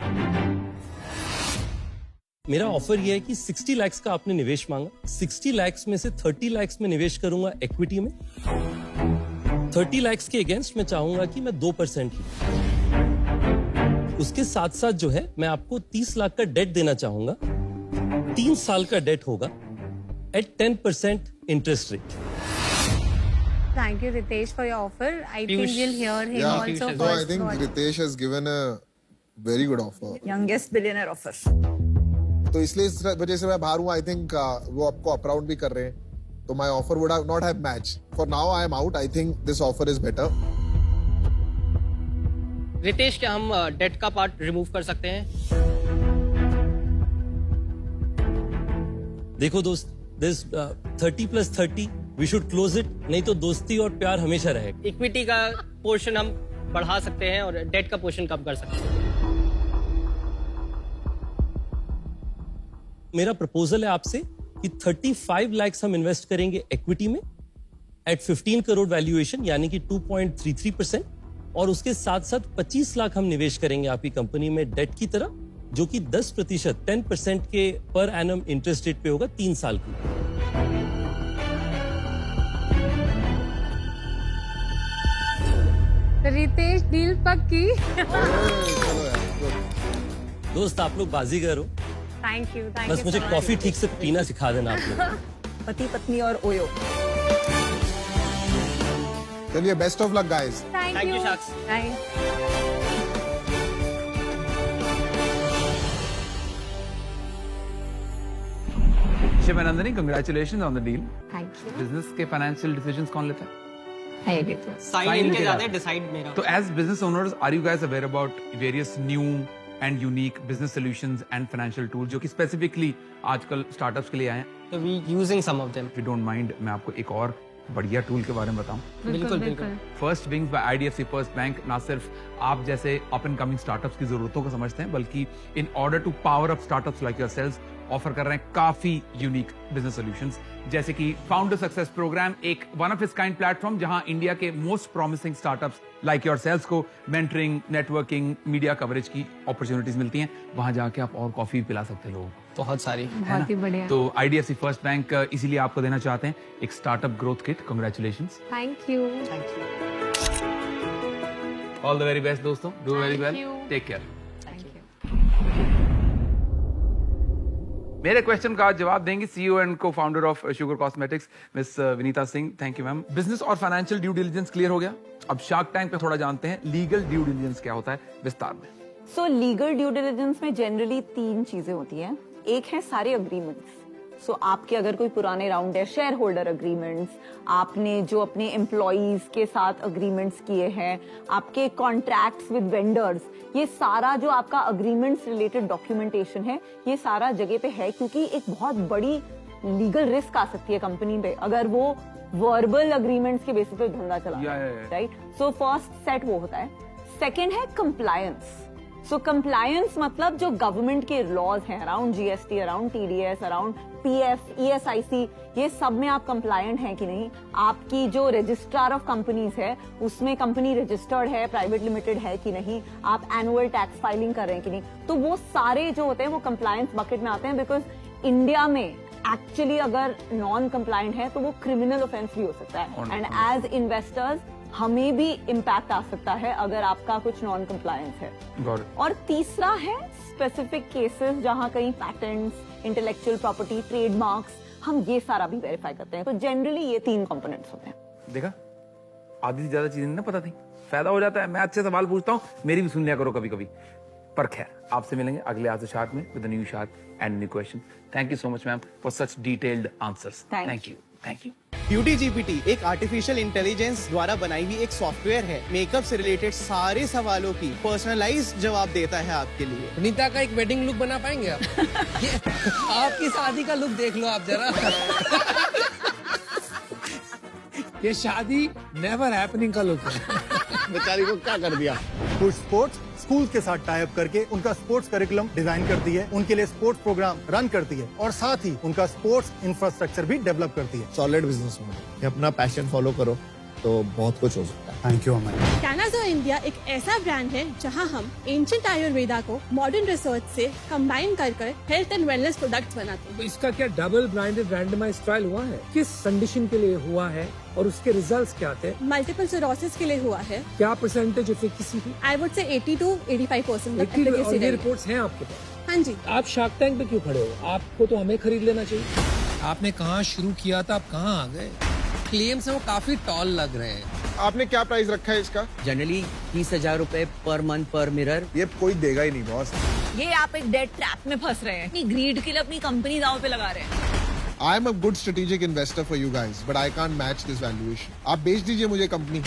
मेरा ऑफर ये है कि 60 लाख का आपने निवेश मांगा, 60 लाख में से 30 लाख में निवेश करूंगा इक्विटी में। 30 लाख के अगेंस्ट मैं चाहूंगा कि मैं 2% ही। उसके साथ साथ जो है मैं आपको 30 लाख का डेट देना चाहूंगा। 3 साल का डेट होगा at 10% interest rate. Thank you, Ritesh, for your offer. I think we'll hear him also no, I think Ritesh has given a very good offer. Youngest billionaire offer. तो इसलिए इस वजह से मैं बाहर हूँ। आई थिंक वो आपको अप्राउंड भी कर रहे हैं, तो my offer would not have match. For now I am out. I think this offer is better. Ritesh, क्या हम डेट का पार्ट रिमूव कर सकते हैं? देखो दोस्त, this 30 + 30 we should close it, नहीं तो दोस्ती और प्यार हमेशा रहेगा। इक्विटी का पोर्शन हम बढ़ा सकते हैं और डेट का पोर्शन कम कर सकते हैं। मेरा प्रपोजल है आपसे कि 35 लाख हम इन्वेस्ट करेंगे इक्विटी में एट 15 करोड़ वैल्यूएशन, यानी कि 2.33%, और उसके साथ साथ 25 लाख हम निवेश करेंगे आपकी कंपनी में डेट की तरह, जो कि 10% 10% के पर एनम इंटरेस्ट रेट पे होगा 3 साल की। रितेश, डील पक्की। दोस्त, आप लोग बाजीगर हो। Thank you. बस मुझे कॉफी ठीक से पीना सिखा देना आप लोग। पति पत्नी और ओयो। चलिए, best of luck guys. Thank you शख्स। Shiva Nandini, congratulations on the deal. Thank you. Business के फाइनेंशियल डिसीजंस कौन लेता है? साइन इनके ज्यादा, डिसाइड मेरा। तो as business owners, are you guys aware about various new and unique business solutions and financial tool जो कि स्पेसिफिकली आजकल स्टार्टअप्स के लिए आए हैं? तो we using some of them. If you don't mind, मैं आपको एक और बढ़िया टूल के बारे में बताऊं। बिल्कुल बिल्कुल। First wings by IDFC first bank ना सिर्फ आप जैसे अप एंड कमिंग स्टार्टअप्स की जरूरतों को समझते हैं, बल्कि in order to power up startups like yourselves offer कर रहे हैं काफी यूनिक बिजनेस सॉल्यूशंस, जैसे कि फाउंडर सक्सेस प्रोग्राम, एक one of its kind platform जहां इंडिया के most promising startups like yourselves को मेंटरिंग, नेटवर्किंग, मीडिया कवरेज की अपॉर्चुनिटीज मिलती हैं। वहां जाके आप और कॉफी पिला सकते हैं लोगों को। बहुत सारी बहुत ही बढ़िया। तो IDFC फर्स्ट बैंक इसीलिए आपको देना चाहते हैं एक startup growth kit. Congratulations, thank you. All the very best दोस्तों, do very well, take care. मेरे क्वेश्चन का जवाब देंगी CEO and co founder of Sugar cosmetics miss Vineeta Singh. Thank you ma'am. Business और फाइनेंशियल ड्यू डिलिजेंस क्लियर हो गया। अब shark tank पे थोड़ा जानते हैं लीगल ड्यू डिलिजेंस क्या होता है विस्तार में। सो लीगल ड्यू डिलिजेंस में जनरली 3 चीजें होती हैं। एक है सारे अग्रीमेंट्स। सो आपके अगर कोई पुराने राउंड है, शेयर होल्डर अग्रीमेंट्स, आपने जो अपने एम्प्लॉइज के साथ अग्रीमेंट्स किए हैं, आपके कॉन्ट्रैक्ट्स विद वेंडर्स, ये सारा जो आपका अग्रीमेंट्स रिलेटेड डॉक्यूमेंटेशन है, ये सारा जगह पे है। क्योंकि एक बहुत बड़ी लीगल रिस्क आ सकती है कंपनी पे अगर वो वर्बल अग्रीमेंट्स के बेसिस पे धंधा चला, राइट। सो फर्स्ट सेट वो होता है। सेकेंड है कंप्लायंस। सो कंप्लायंस मतलब जो गवर्नमेंट के लॉज हैं around GST, around TDS, around PF, ESIC, ये सब में आप कंप्लायंट हैं कि नहीं। आपकी जो रजिस्ट्रार ऑफ कंपनीज है उसमें कंपनी रजिस्टर्ड है, प्राइवेट लिमिटेड है कि नहीं, आप एनुअल टैक्स फाइलिंग कर रहे हैं कि नहीं। तो वो सारे जो होते हैं वो कंप्लायंस बकेट में आते हैं। बिकॉज इंडिया में एक्चुअली अगर नॉन कंप्लायंट है तो वो क्रिमिनल ऑफेंस भी हो सकता है। एंड एज इन्वेस्टर्स हमें भी इम्पैक्ट आ सकता है अगर आपका कुछ नॉन कंप्लायंस है। और तीसरा है स्पेसिफिक केसेस जहां कहीं पैटेंट्स, इंटेलेक्चुअल प्रॉपर्टी, ट्रेडमार्क्स, हम ये सारा भी वेरीफाई करते हैं। तो जनरली ये 3 कंपोनेंट्स होते हैं। देखा, आधी से ज्यादा चीजें नहीं पता थी, फायदा हो जाता है। मैं अच्छे सवाल पूछता हूँ, मेरी भी सुन लिया करो कभी कभी। पर खैर, आपसे मिलेंगे अगले आज शार्क में with a new shark and new question. Thank you so much ma'am for such detailed answers. Thank you, thank you. Beauty GPT एक आर्टिफिशियल इंटेलिजेंस द्वारा बनाई हुई एक सॉफ्टवेयर है। मेकअप से रिलेटेड सारे सवालों की पर्सनलाइज जवाब देता है आपके लिए। नीता का एक वेडिंग लुक बना पाएंगे आप? आपकी शादी का लुक देख लो आप जरा। ये शादी नेवर हैपनिंग का लुक है। बेचारी को क्या कर दिया। पुश स्पोर्ट्स स्कूल के साथ टाई अप करके उनका स्पोर्ट्स करिकुलम डिजाइन करती है, उनके लिए स्पोर्ट्स प्रोग्राम रन करती है और साथ ही उनका स्पोर्ट्स इंफ्रास्ट्रक्चर भी डेवलप करती है। सॉलिड बिजनेस में अपना पैशन फॉलो करो तो बहुत कुछ हो सकता है। Thank you Aman. कैनाजो इंडिया एक ऐसा ब्रांड है जहां हम एंशिएंट आयुर्वेदा को मॉडर्न रिसर्च से कंबाइन कर हेल्थ एंड वेलनेस प्रोडक्ट्स बनाते हैं। तो इसका क्या डबल ब्लाइंडेड रैंडमाइज्ड ट्रायल हुआ है? किस कंडीशन के लिए हुआ है और उसके रिजल्ट्स क्या थे? मल्टीपल सिरोसिस के लिए हुआ है। क्या परसेंटेज एफिकेसी थी? आई वुड से 80 to 85% ये रिपोर्ट्स हैं आपके पास? हाँ जी। आप शार्क टैंक पे क्यों खड़े हो? आपको तो हमें खरीद लेना चाहिए। आपने कहाँ शुरू किया था, आप कहाँ आ गए? क्लेम्स है वो काफी टॉल लग रहे हैं। आपने क्या प्राइस रखा है इसका? जनरली 30,000 रुपए पर मंथ पर मिरर। ये कोई देगा ही नहीं बॉस। ये आप एक डेड ट्रैप में फंस रहे हैं। अपनी ग्रीड के लिए अपनी कंपनी दांव पे लगा रहे हैं। I am a good strategic investor for you guys, but I can't match this valuation. आप बेच दीजिए मुझे कंपनी।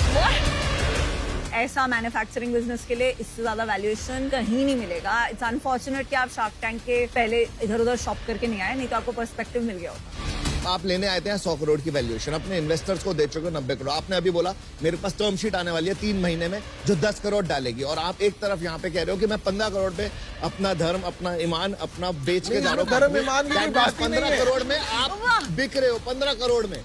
ऐसा मैन्युफैक्चरिंग बिजनेस के लिए इससे ज्यादा वैल्यूएशन कहीं नहीं मिलेगा। इट्स अनफॉर्चुनेट कि आप शार्क टैंक के पहले इधर उधर शॉप करके नहीं आए, नहीं तो आपको पर्सपेक्टिव मिल गया होता। आप लेने आए थे 100 करोड़ की वैल्यूएशन, अपने इन्वेस्टर्स को दे चुके 90 करोड़। आपने अभी बोला मेरे पास टर्म शीट आने वाली है 3 महीने में जो 10 करोड़ डालेगी, और आप एक तरफ यहाँ पे कह रहे हो कि मैं 15 करोड़ पे अपना धर्म, अपना ईमान, अपना बेच के जा रहा हूँ। 15 करोड़ में आप बिक रहे हो, 15 करोड़ में।